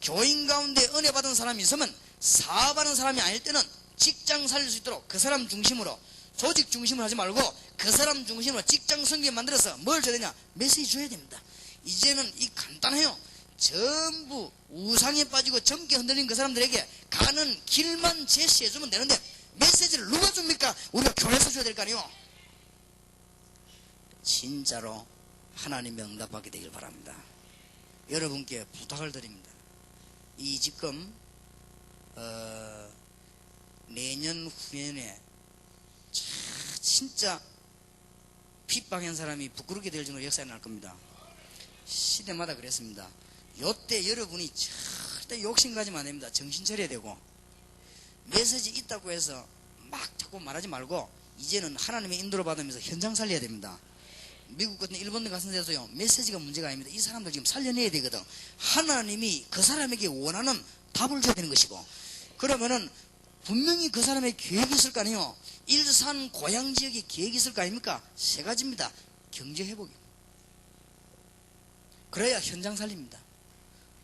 교인 가운데 은혜 받은 사람이 있으면 사업하는 사람이 아닐 때는 직장 살릴 수 있도록 그 사람 중심으로, 조직 중심으로 하지 말고 그 사람 중심으로 직장 성경 만들어서 뭘 줘야 되냐? 메시지 줘야 됩니다. 이제는 이 간단해요. 전부 우상에 빠지고 젊게 흔들린 그 사람들에게 가는 길만 제시해주면 되는데 메시지를 누가 줍니까? 우리가 교회에서 줘야 될 거 아니에요. 진짜로 하나님의 응답받게 되길 바랍니다. 여러분께 부탁을 드립니다. 이 지금 내년 후년에 진짜 핍박한 사람이 부끄럽게 될 정도로 역사에 날 겁니다. 시대마다 그랬습니다. 요때 여러분이 절대 욕심 가지면 안 됩니다. 정신 차려야 되고, 메시지 있다고 해서 막 자꾸 말하지 말고 이제는 하나님의 인도를 받으면서 현장 살려야 됩니다. 미국 같은 일본 같은 데서요, 메시지가 문제가 아닙니다. 이 사람들 지금 살려내야 되거든. 하나님이 그 사람에게 원하는 답을 줘야 되는 것이고, 그러면은 분명히 그 사람의 계획이 있을 거 아니에요. 일산 고향 지역에 계획이 있을 거 아닙니까? 세 가지입니다. 경제 회복이, 그래야 현장 살립니다.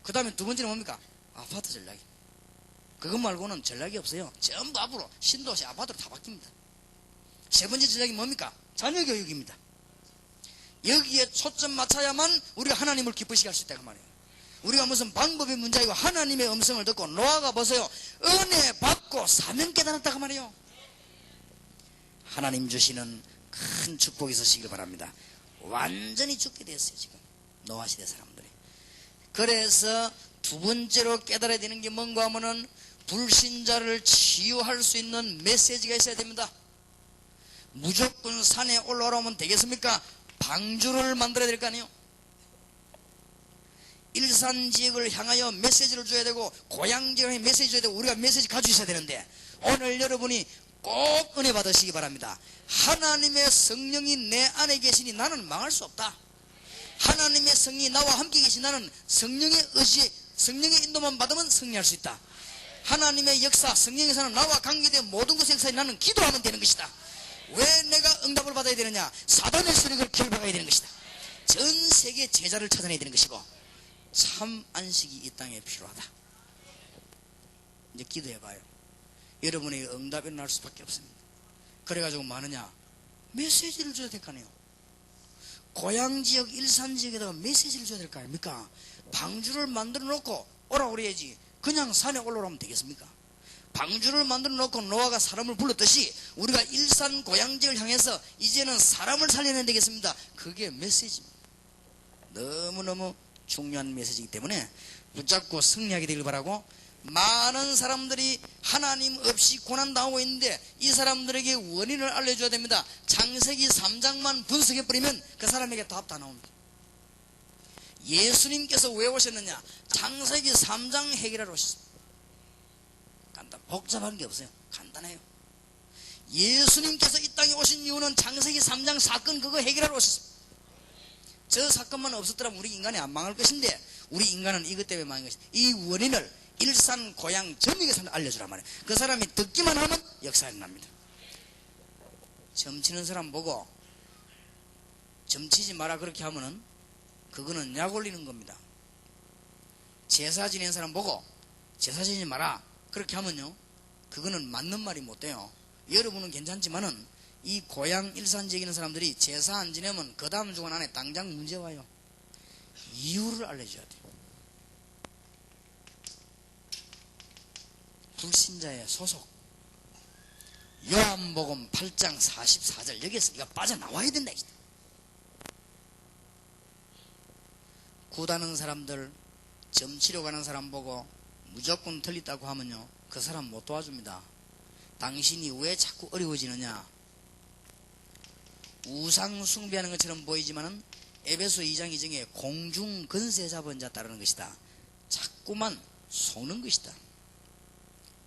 그 다음에 두 번째는 뭡니까? 아파트 전략이. 그것 말고는 전략이 없어요. 전부 앞으로 신도시 아파트로 다 바뀝니다. 세 번째 전략이 뭡니까? 자녀 교육입니다. 여기에 초점 맞춰야만 우리가 하나님을 기쁘시게 할 수 있다 그 말이에요. 우리가 무슨 방법의 문제이고 하나님의 음성을 듣고, 노아가 보세요. 은혜 받고 사명 깨달았다 그 말이에요. 하나님 주시는 큰 축복이 있으시길 바랍니다. 완전히 죽게 됐어요 지금 노아 시대 사람들이. 그래서 두 번째로 깨달아야 되는 게 뭔가 하면은 불신자를 치유할 수 있는 메시지가 있어야 됩니다. 무조건 산에 올라오면 되겠습니까? 방주를 만들어야 될 거 아니에요. 일산 지역을 향하여 메시지를 줘야 되고, 고향 지역에 메시지 줘야 되고, 우리가 메시지 가지고 있어야 되는데, 오늘 여러분이 꼭 은혜 받으시기 바랍니다. 하나님의 성령이 내 안에 계시니 나는 망할 수 없다. 하나님의 성령이 나와 함께 계신 나는 성령의 의지, 성령의 인도만 받으면 승리할 수 있다. 하나님의 역사, 성령에서는 나와 관계된 모든 것에 역사에 나는 기도하면 되는 것이다. 왜 내가 응답을 받아야 되느냐? 사단의 세력을 결박해야 되는 것이다. 전 세계 제자를 찾아내야 되는 것이고, 참 안식이 이 땅에 필요하다. 이제 기도해봐요. 여러분에게 응답이 날 수밖에 없습니다. 그래가지고 뭐하느냐? 메시지를 줘야 될 거 아니에요. 고향지역, 일산지역에다가 메시지를 줘야 될 거 아닙니까? 방주를 만들어 놓고 오라고 그래야지 그냥 산에 올라오면 되겠습니까? 방주를 만들어 놓고 노아가 사람을 불렀듯이 우리가 일산 고향지역을 향해서 이제는 사람을 살려내야 되겠습니다. 그게 메시지입니다. 너무너무 중요한 메시지이기 때문에 붙잡고 승리하게 되길 바라고, 많은 사람들이 하나님 없이 고난당하고 있는데 이 사람들에게 원인을 알려줘야 됩니다. 창세기 3장만 분석해버리면 그 사람에게 답 다 나옵니다. 예수님께서 왜 오셨느냐? 창세기 3장 해결하러 오셨습니다. 복잡한 게 없어요. 간단해요. 예수님께서 이 땅에 오신 이유는 창세기 3장 사건 그거 해결하러 오셨습니다. 저 사건만 없었더라면 우리 인간이 안 망할 것인데 우리 인간은 이것 때문에 망한 것이다. 이 원인을 일산 고향 전역에 사람 알려주란 말이에요. 그 사람이 듣기만 하면 역사가 일어납니다. 점치는 사람 보고 점치지 마라 그렇게 하면은 그거는 약 올리는 겁니다. 제사 지낸 사람 보고 제사 지내지 마라 그렇게 하면요 그거는 맞는 말이 못 돼요. 여러분은 괜찮지만은 이 고향 일산 지역에 있는 사람들이 제사 안 지내면 그 다음 주간 안에 당장 문제 와요. 이유를 알려줘야 돼요. 불신자의 소속 요한복음 8장 44절 여기에서 네가 빠져나와야 된다. 구다는 사람들 점치러 가는 사람 보고 무조건 틀렸다고 하면요 그 사람 못 도와줍니다. 당신이 왜 자꾸 어려워지느냐? 우상 숭배하는 것처럼 보이지만은 에베소 2장 2절에 공중 근세 잡은 자 따르는 것이다. 자꾸만 속는 것이다.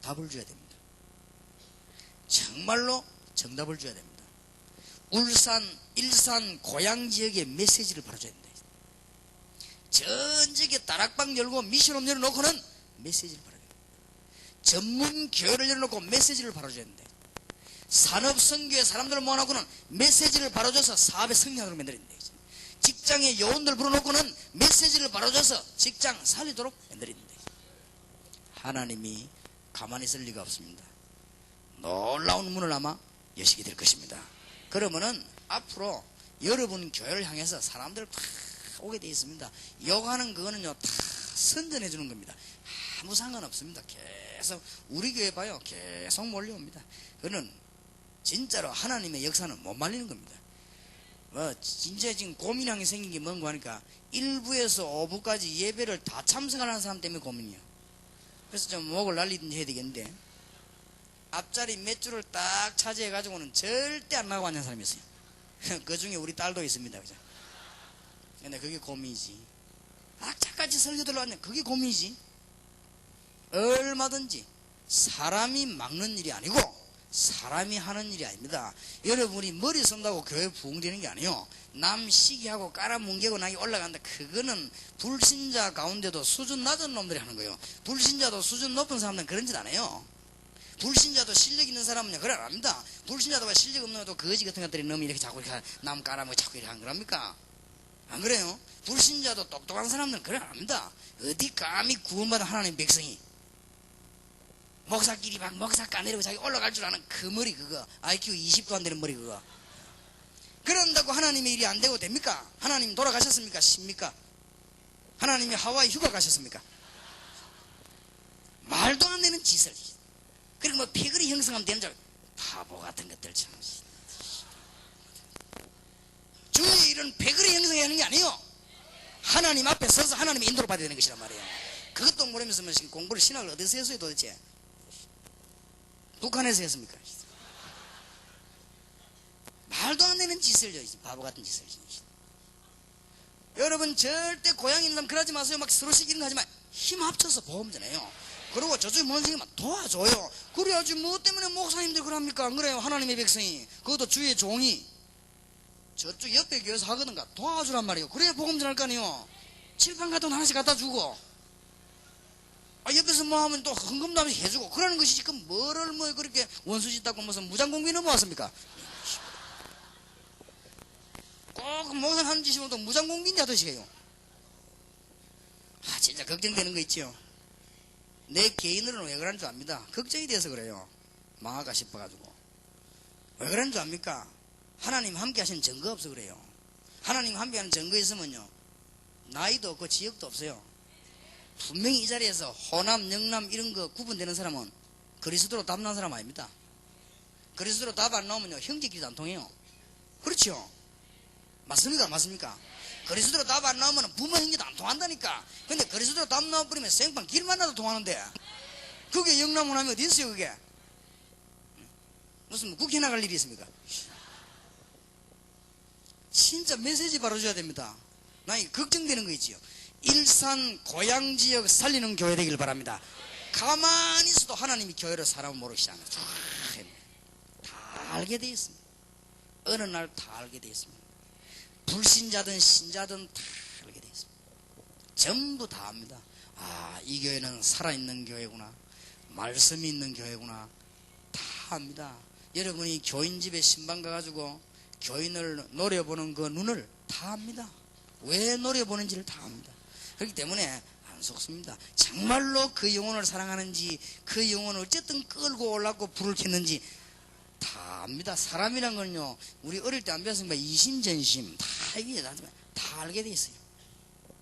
답을 줘야 됩니다. 정말로 정답을 줘야 됩니다. 울산, 일산, 고향 지역에 메시지를 바로줘야 됩니다. 전 지역에 다락방 열고 미션홈 열어놓고는 메시지를 바로줘야 됩니다. 전문 교회를 열어놓고 메시지를 바로줘야 됩니다. 산업선교에 사람들을 모아놓고는 메시지를 바로줘서 사업의 성장으로 만들어야 됩니다. 직장에 요원들 불어놓고는 메시지를 바로줘서 직장 살리도록 만들어야 됩니다. 하나님이 가만히 있을 리가 없습니다. 놀라운 문을 아마 여시게 될 것입니다. 그러면은 앞으로 여러분 교회를 향해서 사람들 다 오게 되어 있습니다. 욕하는 그거는요 다 선전해 주는 겁니다. 아무 상관없습니다. 계속 우리 교회 봐요. 계속 몰려옵니다. 그거는 진짜로 하나님의 역사는 못 말리는 겁니다. 진짜 지금 고민한 게 생긴 게 뭔가 하니까 1부에서 5부까지 예배를 다 참석하는 사람 때문에 고민이에요. 그래서 좀 목을 날리든지 해야 되겠는데 앞자리 몇 줄을 딱 차지해 가지고는 절대 안 나가고 앉는 사람이 있어요. 그 중에 우리 딸도 있습니다. 그죠? 근데 그게 고민이지. 악착같이 설교들로 왔네. 그게 고민이지. 얼마든지 사람이 막는 일이 아니고 사람이 하는 일이 아닙니다. 여러분이 머리 쓴다고 교회 부흥되는 게 아니에요. 남 시기하고 깔아뭉개고 나기 올라간다. 그거는 불신자 가운데도 수준 낮은 놈들이 하는 거예요. 불신자도 수준 높은 사람들은 그런 짓 안 해요. 불신자도 실력 있는 사람은요 그래 안 합니다. 불신자도 실력 없는 것도 거지 같은 것들이 너무 이렇게 자꾸 이렇게 남 깔아먹고 자꾸 이렇게 하는 거랍니까? 안 그래요? 불신자도 똑똑한 사람들은 그래 안 합니다. 어디 감히 구원받은 하나님 백성이 목사끼리 막 목사 까내리고 자기 올라갈 줄 아는 그 머리 그거 IQ 20도 안 되는 머리 그거 그런다고 하나님의 일이 안 되고 됩니까? 하나님 돌아가셨습니까? 십니까? 하나님이 하와이 휴가 가셨습니까? 말도 안 되는 짓을 그리고 뭐 패거리 형성하면 되는 줄 바보 같은 것들 참 주의 일은 패거리 형성하는 게 아니에요. 하나님 앞에 서서 하나님의 인도를 받아야 되는 것이란 말이에요. 그것도 모르면서 공부를 신학을 어디서 했어요 도대체? 북한에서 했습니까? 말도 안 되는 짓을 바보 같은 짓을 여러분 절대 고향 있는 사람 그러지 마세요. 막 서로 시키는 거 하지 마. 힘 합쳐서 보험잖아요. 그리고 저쪽에 모는 생각만 도와줘요. 그래야지 뭐 때문에 목사님들 그럽니까? 안 그래요? 하나님의 백성이 그것도 주의 종이 저쪽 옆에 교회에서 하거든가 도와주란 말이에요. 그래야 복음 전할 거 아니에요. 칠판 같은 거 하나씩 갖다 주고 옆에서 뭐 하면 또 헌금도 하면서 해주고 그러는 것이지. 그럼 뭐를 뭐 그렇게 원수짓 닦고 무슨 무장공비 넘어왔습니까? 꼭 목사 하는 짓이면 또 무장공비인지 하듯이 해요. 진짜 걱정되는 거 있죠. 내 개인으로는 왜 그런 줄 압니다. 걱정이 돼서 그래요. 망할까 싶어가지고. 왜 그런 줄 압니까? 하나님 함께 하시는 증거 없어 그래요. 하나님 함께 하는 증거 있으면요, 나이도 없고 지역도 없어요. 분명히 이 자리에서 호남, 영남 이런 거 구분되는 사람은 그리스도로 답난 사람 아닙니다. 그리스도로 답 안 나오면요, 형제끼리도 안 통해요. 그렇죠? 맞습니까? 맞습니까? 그리스도로 답 안 나오면 부모 형제도 안 통한다니까. 근데 그리스도로 답 나와버리면 생판 길 만나도 통하는데, 그게 영남 호남이 어디 있어요 그게? 무슨 국회 나갈 일이 있습니까? 진짜 메시지 바로 줘야 됩니다. 나 걱정되는 거 있지요. 일산 고향지역 살리는 교회 되길 바랍니다. 가만히 있어도 하나님이 교회로 사람을 모르기 시작합니다. 다 알게 되어 있습니다. 어느 날 다 알게 되어 있습니다. 불신자든 신자든 다 알게 되어 있습니다. 전부 다 압니다. 아, 이 교회는 살아있는 교회구나, 말씀이 있는 교회구나, 다 압니다. 여러분이 교인 집에 신방 가가지고 교인을 노려보는 그 눈을 다 압니다. 왜 노려보는지를 다 압니다. 그렇기 때문에 안 속습니다. 정말로 그 영혼을 사랑하는지, 그 영혼을 어쨌든 끌고 올라고 불을 켰는지 다 압니다. 사람이란 건요, 우리 어릴 때 안 배웠습니까? 이심전심 다 이게 다 알게 돼 있어요.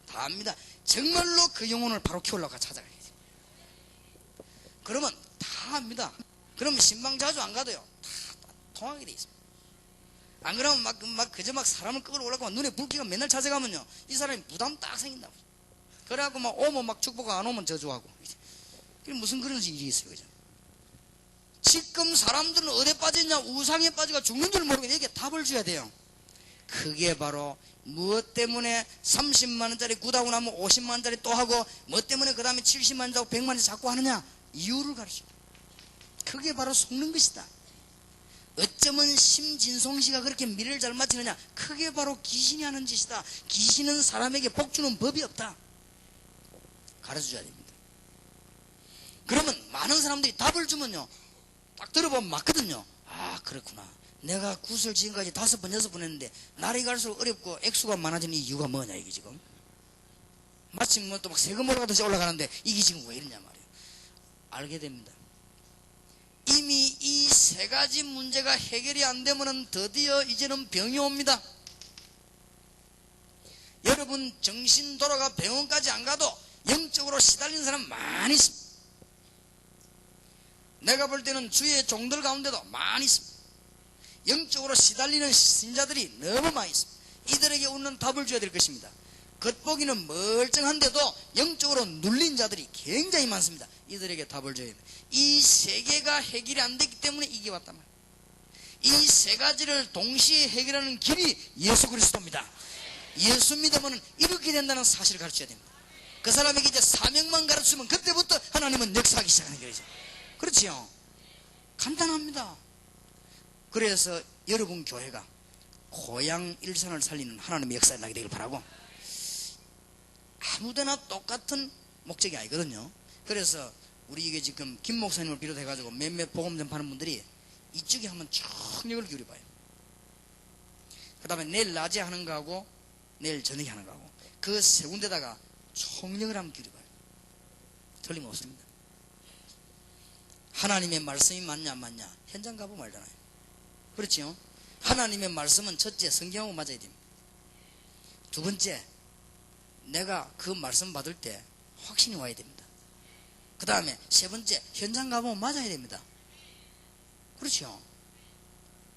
다 압니다. 정말로 그 영혼을 바로 키우려고 찾아가야 돼요. 그러면 다 압니다. 그러면 신방 자주 안 가도요, 다 통하게 돼 있습니다. 안 그러면 그저 사람을 끌고 올라가고 눈에 불기가 맨날 찾아가면요, 이 사람이 부담 딱 생긴다고. 그래갖고 오면 축복, 안 오면 저주하고. 무슨 그런 일이 있어요. 그죠? 지금 사람들은 어디에 빠졌냐? 우상에 빠져가 죽는 줄 모르고 여기에 답을 줘야 돼요. 그게 바로 무엇 때문에 30만원짜리 굿하고 나면 50만원짜리 또 하고, 뭐 때문에 그 다음에 70만원짜리 하고 100만원짜리 자꾸 하느냐? 이유를 가르쳐. 그게 바로 속는 것이다. 어쩌면 심진송 씨가 그렇게 미래를 잘 맞추느냐? 그게 바로 귀신이 하는 짓이다. 귀신은 사람에게 복 주는 법이 없다. 가르쳐줘야 됩니다. 그러면 많은 사람들이 답을 주면요, 딱 들어보면 맞거든요. 아, 그렇구나. 내가 굿을 지금까지 5번, 6번 했는데 날이 갈수록 어렵고 액수가 많아지는 이유가 뭐냐 이게 지금. 마침 또 세금 올라가듯이 올라가는데 이게 지금 왜 이러냐 말이에요. 알게 됩니다. 이미 이 세 가지 문제가 해결이 안 되면은 드디어 이제는 병이 옵니다. 여러분 정신 돌아가 병원까지 안 가도 영적으로 시달리는 사람 많이 있습니다. 내가 볼 때는 주의 종들 가운데도 많이 있습니다. 영적으로 시달리는 신자들이 너무 많이 있습니다. 이들에게 웃는 답을 줘야 될 것입니다. 겉보기는 멀쩡한데도 영적으로 눌린 자들이 굉장히 많습니다. 이들에게 답을 줘야 됩니다. 이 세 개가 해결이 안 됐기 때문에 이게 왔단 말이에요. 이 세 가지를 동시에 해결하는 길이 예수 그리스도입니다. 예수 믿으면 이렇게 된다는 사실을 가르쳐야 됩니다. 그 사람에게 이제 사명만 가르치면 그때부터 하나님은 역사하기 시작하는 거죠. 그렇지요? 간단합니다. 그래서 여러분 교회가 고향 일산을 살리는 하나님의 역사에 나게 되길 바라고, 아무데나 똑같은 목적이 아니거든요. 그래서 우리 이게 지금 김 목사님을 비롯해가지고 몇몇 복음 전파하는 분들이 이쪽에 한번 총력을 기울여봐요. 그 다음에 내일 낮에 하는 거하고 내일 저녁에 하는 거하고 그 세 군데다가 총력을 한번 기울여봐요. 틀림없습니다. 하나님의 말씀이 맞냐 안 맞냐 현장 가보면 알잖아요. 그렇지요? 하나님의 말씀은 첫째 성경하고 맞아야 됩니다. 두 번째, 내가 그 말씀 받을 때 확신이 와야 됩니다. 그 다음에 세 번째, 현장 가보면 맞아야 됩니다. 그렇죠?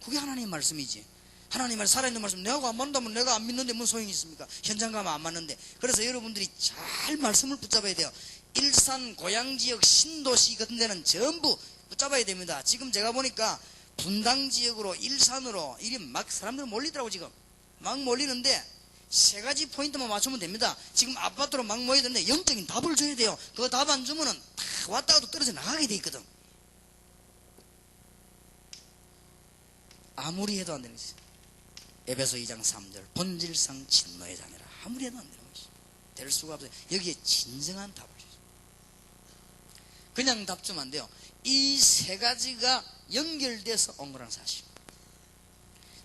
그게 하나님의 말씀이지. 하나님의 살아있는 말씀 내가 안 맞는다면 내가 안 믿는데 무슨 소용이 있습니까? 현장 가면 안 맞는데. 그래서 여러분들이 잘 말씀을 붙잡아야 돼요. 일산 고향지역 신도시 같은 데는 전부 붙잡아야 됩니다. 지금 제가 보니까 분당 지역으로 일산으로 이리 막 사람들 몰리더라고. 지금 막 몰리는데 세 가지 포인트만 맞추면 됩니다. 지금 아파트로 막 모여야 되는데 영적인 답을 줘야 돼요. 그 답 안 주면은 다 왔다가도 떨어져 나가게 돼 있거든. 아무리 해도 안 되는 거지. 에베소 2장 3절 본질상 진노의 자녀라. 아무리 해도 안 되는 것이 될 수가 없어요. 여기에 진정한 답을 줘요. 그냥 답 주면 안 돼요. 이 세 가지가 연결돼서 온 거라는 사실.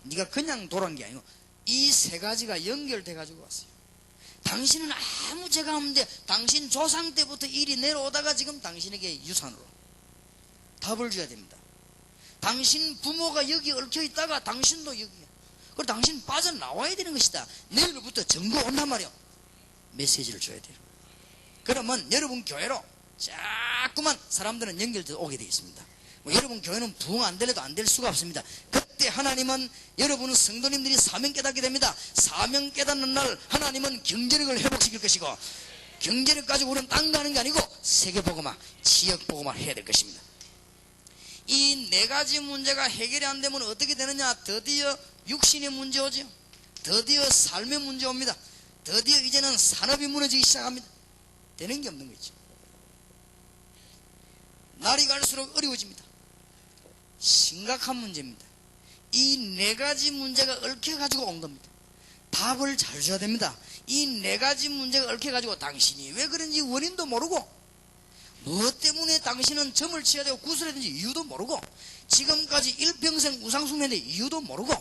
네가 그냥 돌아온 게 아니고 이 세 가지가 연결돼 가지고 왔어요. 당신은 아무 죄가 없는데 당신 조상 때부터 일이 내려오다가 지금 당신에게 유산으로 답을 줘야 됩니다. 당신 부모가 여기 얽혀 있다가 당신도 여기야. 그리고 당신 빠져나와야 되는 것이다. 내일부터 증거 온단 말이야. 메시지를 줘야 돼요. 그러면 여러분 교회로 자꾸만 사람들은 연결돼서 오게 되어 있습니다. 여러분 교회는 부흥 안 될래도 안 될 수가 없습니다. 그때 하나님은 여러분 성도님들이 사명 깨닫게 됩니다. 사명 깨닫는 날 하나님은 경제력을 회복시킬 것이고, 경제력 가지고 우리는 땅 가는 게 아니고 세계복음화, 지역복음화 해야 될 것입니다. 이 네 가지 문제가 해결이 안 되면 어떻게 되느냐? 드디어 육신의 문제 오죠. 드디어 삶의 문제 옵니다. 드디어 이제는 산업이 무너지기 시작합니다. 되는 게 없는 거죠. 날이 갈수록 어려워집니다. 심각한 문제입니다. 이 네 가지 문제가 얽혀가지고 온 겁니다. 답을 잘 줘야 됩니다. 이 네 가지 문제가 얽혀가지고 당신이 왜 그런지 원인도 모르고, 무엇 때문에 당신은 점을 치어야 되고 구슬해야 되는지 이유도 모르고, 지금까지 일평생 우상숭배했는데 이유도 모르고,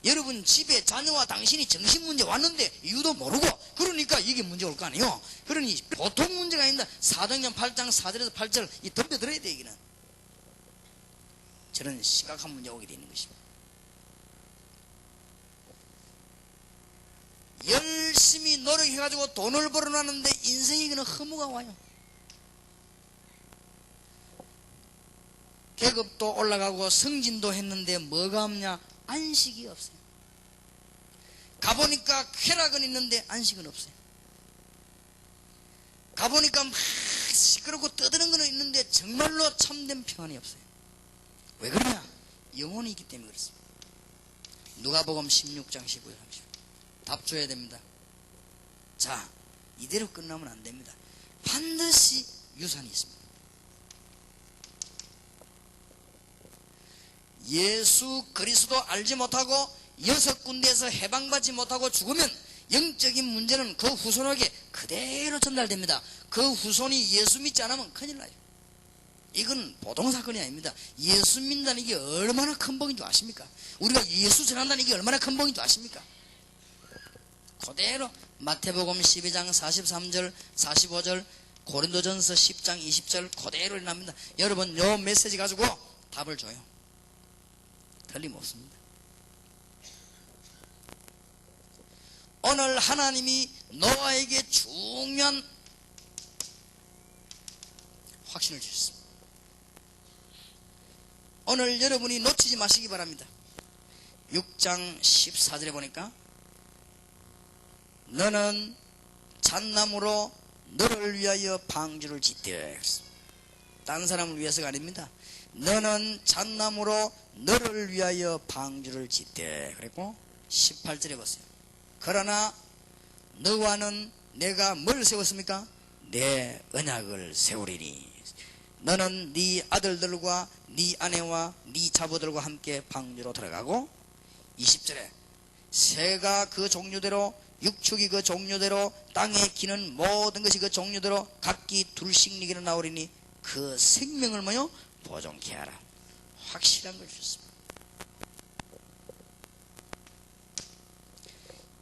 여러분 집에 자녀와 당신이 정신문제 왔는데 이유도 모르고, 그러니까 이게 문제 올 거 아니에요. 그러니 보통 문제가 아닙니다. 사도행전 8장 4절에서 8절 이 덤벼들어야 돼. 이기는 저는 심각한 문제가 오게 되는 것입니다. 열심히 노력해가지고 돈을 벌어놨는데 인생에 그는 허무가 와요. 계급도 올라가고 승진도 했는데 뭐가 없냐? 안식이 없어요. 가보니까 쾌락은 있는데 안식은 없어요. 가보니까 막 시끄럽고 떠드는 건 있는데 정말로 참된 평안이 없어요. 왜 그러냐? 영혼이 있기 때문에 그렇습니다. 누가복음 16장 19절 30. 답 줘야 됩니다. 자, 이대로 끝나면 안 됩니다. 반드시 유산이 있습니다. 예수 그리스도 알지 못하고 6군데에서 해방받지 못하고 죽으면 영적인 문제는 그 후손에게 그대로 전달됩니다. 그 후손이 예수 믿지 않으면 큰일 나요. 이건 보통 사건이 아닙니다. 예수 믿는다는 게 얼마나 큰 복인 줄 아십니까? 우리가 예수 전한다는 게 얼마나 큰 복인 줄 아십니까? 그대로 마태복음 12장 43절 45절 고린도전서 10장 20절 그대로 일어납니다. 여러분 요 메시지 가지고 답을 줘요. 틀림없습니다. 오늘 하나님이 노아에게 중요한 확신을 주셨습니다. 오늘 여러분이 놓치지 마시기 바랍니다. 6장 14절에 보니까 너는 잣나무로 너를 위하여 방주를 짓되, 딴 사람을 위해서가 아닙니다. 너는 잣나무로 너를 위하여 방주를 짓되. 그리고 18절에 보세요. 그러나 너와는 내가 뭘 세웠습니까? 내 언약을 세우리니 너는 네 아들들과 네 아내와 네 자부들과 함께 방주로 들어가고, 20절에 새가 그 종류대로 육축이 그 종류대로 땅에 기는 모든 것이 그 종류대로 각기 둘씩 니기로 나오리니 그 생명을 뭐요? 보존케 하라. 확실한 걸 주셨습니다.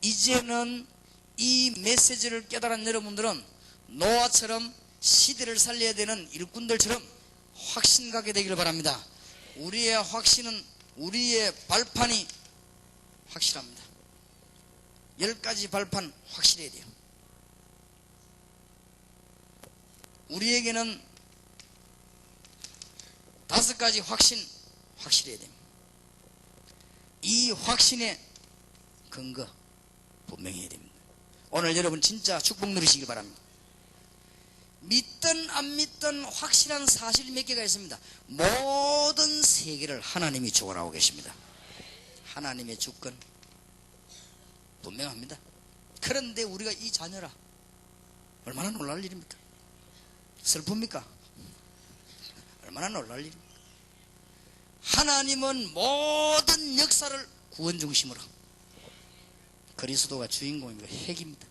이제는 이 메시지를 깨달은 여러분들은 노아처럼 시대를 살려야 되는 일꾼들처럼 확신 갖게 되기를 바랍니다. 우리의 확신은, 우리의 발판이 확실합니다. 10가지 발판 확실해야 돼요. 우리에게는 5가지 확신 확실해야 됩니다. 이 확신의 근거 분명히 해야 됩니다. 오늘 여러분 진짜 축복 누리시길 바랍니다. 믿든 안 믿든 확실한 사실 몇 개가 있습니다. 모든 세계를 하나님이 주관하고 계십니다. 하나님의 주권 분명합니다. 그런데 우리가 이 자녀라, 얼마나 놀랄 일입니까? 슬픕니까? 얼마나 놀랄 일입니까? 하나님은 모든 역사를 구원 중심으로, 그리스도가 주인공이고 핵입니다.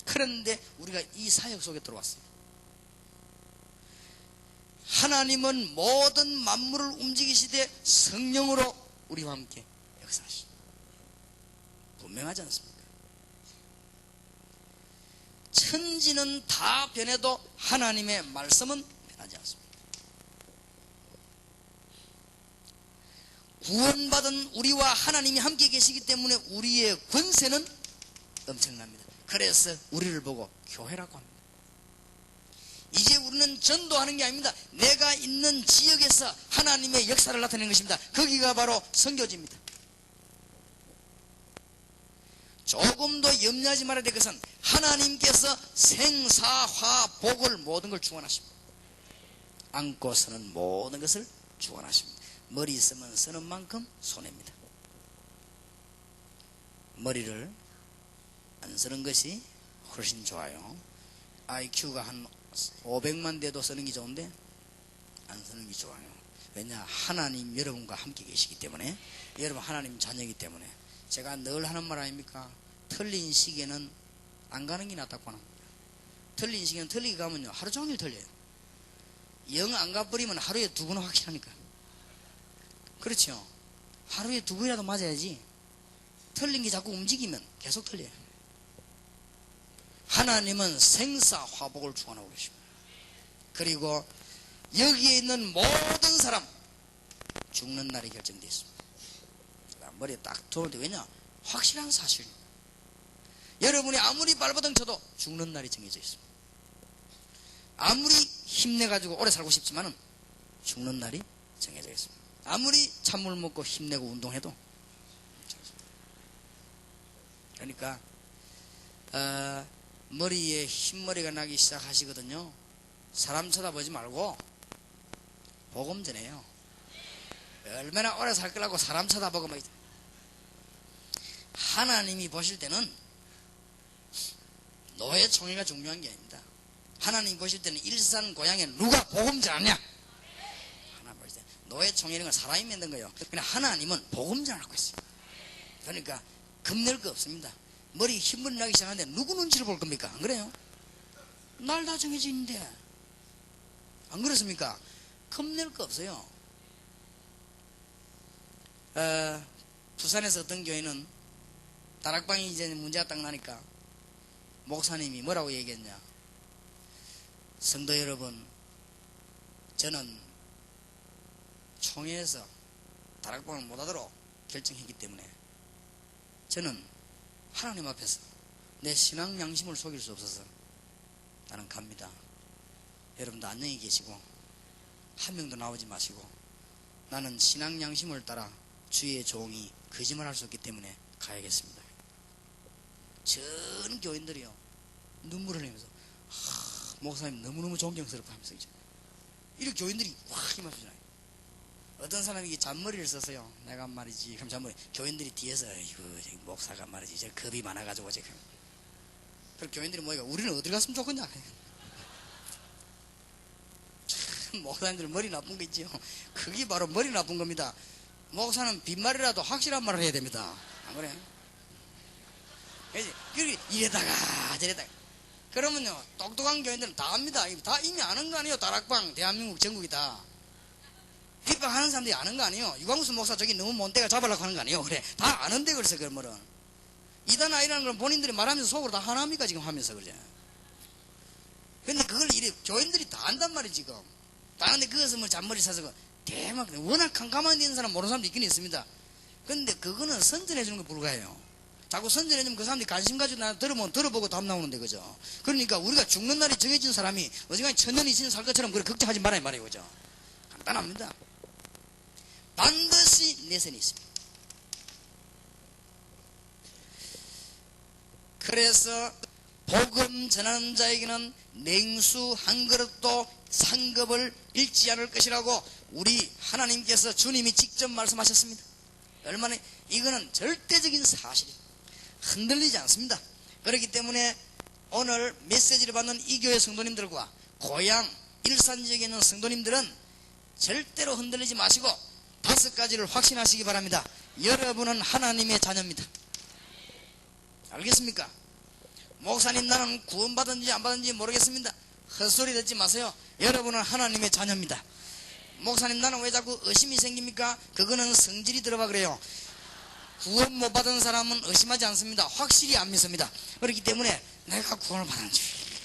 그런데 우리가 이 사역 속에 들어왔어요. 하나님은 모든 만물을 움직이시되 성령으로 우리와 함께 역사하십니다. 분명하지 않습니까? 천지는 다 변해도 하나님의 말씀은 변하지 않습니다. 구원받은 우리와 하나님이 함께 계시기 때문에 우리의 권세는 엄청납니다. 그래서 우리를 보고 교회라고 합니다. 이제 우리는 전도하는 게 아닙니다. 내가 있는 지역에서 하나님의 역사를 나타내는 것입니다. 거기가 바로 선교지입니다. 조금도 염려하지 말아야 될 것은 하나님께서 생사화복을 모든 걸 주관하십니다. 안고 서는 모든 것을 주관하십니다. 머리 있으면 쓰는 만큼 손해입니다. 머리를 안 쓰는 것이 훨씬 좋아요. IQ가 한 500만 대도 쓰는 게 좋은데 안 쓰는 게 좋아요. 왜냐? 하나님 여러분과 함께 계시기 때문에, 여러분 하나님 자녀이기 때문에. 제가 늘 하는 말 아닙니까? 틀린 시계는 안 가는 게 낫다고 합니다. 틀린 시계는 틀리게 가면요 하루 종일 틀려요. 영 안 가버리면 하루에 2번 확실하니까. 그렇죠? 하루에 2번이라도 맞아야지. 틀린 게 자꾸 움직이면 계속 틀려요. 하나님은 생사화복을 주관하고 계십니다. 그리고 여기에 있는 모든 사람 죽는 날이 결정되어 있습니다. 머리에 딱 두는데, 왜냐? 확실한 사실입니다. 여러분이 아무리 발버둥 쳐도 죽는 날이 정해져 있습니다. 아무리 힘내가지고 오래 살고 싶지만은 죽는 날이 정해져 있습니다. 아무리 찬물 먹고 힘내고 운동해도. 그러니까 머리에 흰머리가 나기 시작하시거든요. 사람 쳐다보지 말고 복음 전해요. 얼마나 오래 살 거라고 사람 쳐다보고 막. 하나님이 보실 때는 노예총회가 중요한 게 아닙니다. 하나님이 보실 때는 일산 고향에 누가 복음 전하냐? 하나 보실 때 노예총회는 건 사람이 만든 거예요. 그냥 하나님은 복음 전하고 있어요. 그러니까 겁낼 거 없습니다. 머리 흰머리 나기 시작하는데 누구 눈치를 볼 겁니까? 안 그래요? 날 다 정해져 있는데. 안 그렇습니까? 겁낼 거 없어요. 부산에서 어떤 교회는 다락방이 이제 문제가 딱 나니까 목사님이 뭐라고 얘기했냐? 성도 여러분, 저는 총회에서 다락방을 못하도록 결정했기 때문에 저는 하나님 앞에서 내 신앙 양심을 속일 수 없어서 나는 갑니다. 여러분도 안녕히 계시고 한 명도 나오지 마시고, 나는 신앙 양심을 따라 주의 종이 거짓말할 수 없기 때문에 가야겠습니다. 전 교인들이요 눈물을 흘리면서 목사님 너무너무 존경스럽다 하면서 이렇게 교인들이 확 임하시잖아요. 어떤 사람이 잔머리를 썼어요. 내가 말이지, 그럼 잔머리, 교인들이 뒤에서 이거 목사가 말이지 저 겁이 많아가지고 지금. 그럼 교인들이 뭐니까 우리는 어디 갔으면 좋겠냐. 참 목사님들 머리 나쁜 거 있죠. 그게 바로 머리 나쁜 겁니다. 목사는 빈말이라도 확실한 말을 해야 됩니다. 안 그래? 그래서 이래다가 저래다가 그러면요 똑똑한 교인들은 다 압니다. 다 이미 아는 거 아니에요. 다락방 대한민국 전국이 다 핍박하는 사람들이 아는 거 아니에요. 유광수 목사 저기 너무 먼데가 잡으려고 하는 거 아니에요. 그래 다 아는데. 그래서 그러면은 이단 아이라는 걸 본인들이 말하면서 속으로 다 하나입니까 지금 하면서. 그러죠. 근데 그걸 이래 교인들이 다 안단 말이지 지금. 다 아는데 그것을 뭐 잔머리 사서 대박 워낙 캄캄한 있는 사람 모르는 사람도 있긴 있습니다. 근데 그거는 선전해 주는 거 불가해요. 자꾸 선전해 주면 그 사람들이 관심 가지고 나 들어보고 답 나오는데, 그죠? 그러니까 우리가 죽는 날이 정해진 사람이 어지간히 천년이 지는 살 것처럼 그렇게 걱정하지 말아야 말이에요. 그죠? 간단합니다. 반드시 내선이 있습니다. 그래서 복음 전하는 자에게는 냉수 한 그릇도 상급을 잃지 않을 것이라고 우리 하나님께서 주님이 직접 말씀하셨습니다. 얼마나 이거는 절대적인 사실입니다. 흔들리지 않습니다. 그렇기 때문에 오늘 메시지를 받는 이 교회 성도님들과 고향 일산 지역에 있는 성도님들은 절대로 흔들리지 마시고 5가지를 확신하시기 바랍니다. 여러분은 하나님의 자녀입니다. 알겠습니까? 목사님 나는 구원받은지 안 받은지 모르겠습니다. 헛소리 듣지 마세요. 여러분은 하나님의 자녀입니다. 목사님 나는 왜 자꾸 의심이 생깁니까? 그거는 성질이 들어봐 그래요. 구원 못 받은 사람은 의심하지 않습니다. 확실히 안 믿습니다. 그렇기 때문에 내가 구원을 받았는지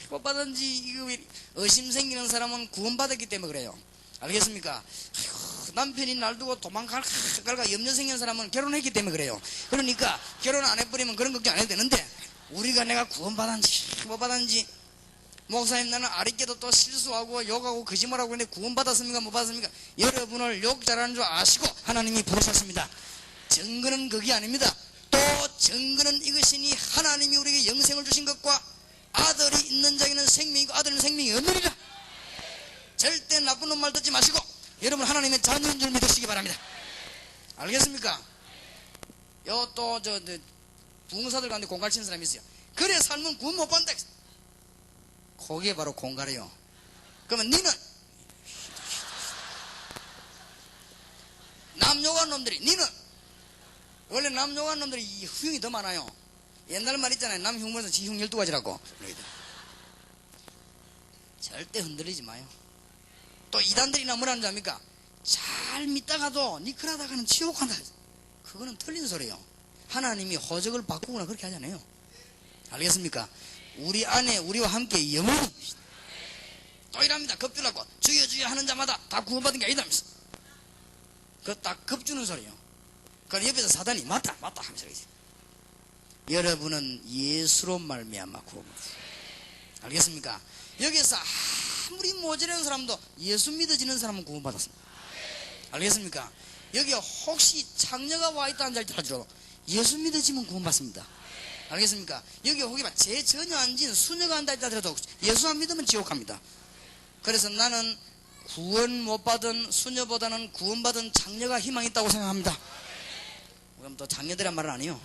못 받은지 이거 의심 생기는 사람은 구원받았기 때문에 그래요. 알겠습니까? 아이고, 남편이 날 두고 도망갈까 염려 생기는 사람은 결혼했기 때문에 그래요. 그러니까 결혼 안 해버리면 그런 걱정 안 해도 되는데, 우리가 내가 구원받았는지 못 받았는지, 목사님 나는 아랫게도 또 실수하고 욕하고 거짓말하고 있는데 구원받았습니까 못 받았습니까? 여러분을 욕 잘하는 줄 아시고 하나님이 부르셨습니다. 증거는 그게 아닙니다. 또 증거는 이것이니 하나님이 우리에게 영생을 주신 것과 아들이 있는 자에게는 생명이고 아들은 생명이 없느니라. 절대 나쁜 놈 말 듣지 마시고 여러분 하나님의 자녀인 줄 믿으시기 바랍니다. 알겠습니까? 요 또 부흥사들 가운데 공갈 치는 사람이 있어요. 그래 삶은 구원 못 받는다. 그게 바로 공갈이에요. 그러면 니는 남 욕한 놈들이, 니는 원래 남 욕한 놈들이 이 흉이 더 많아요. 옛날 말 있잖아요. 남 흉보에서 지 흉 12가지라고. 절대 흔들리지 마요. 또 이단들이나 뭐라는 줄 압니까? 잘 믿다가도 니크라다가는 지옥한다. 그거는 틀린 소리예요. 하나님이 호적을 바꾸거나 그렇게 하잖아요. 알겠습니까? 우리 안에 우리와 함께 영원히 또 이랍니다. 겁주라고 주여 주여 하는 자마다 다 구원받은 게 아니다면서. 그거 딱 겁주는 소리예요. 그럼 옆에서 사단이 맞다 하면서 여러분은 예수로 말미암아 구원받았어요. 알겠습니까? 여기서 아무리 모자라는 사람도 예수 믿어지는 사람은 구원받았습니다. 알겠습니까? 여기 혹시 장녀가 와있다는 자 할지라도 예수 믿어지면 구원받습니다. 알겠습니까? 여기 혹이 제 전혀 안 진 수녀가 한다 할지라도 예수 안 믿으면 지옥 갑니다. 그래서 나는 구원 못 받은 수녀보다는 구원받은 장녀가 희망이 있다고 생각합니다. 그럼 또 장녀들란 말은 아니에요.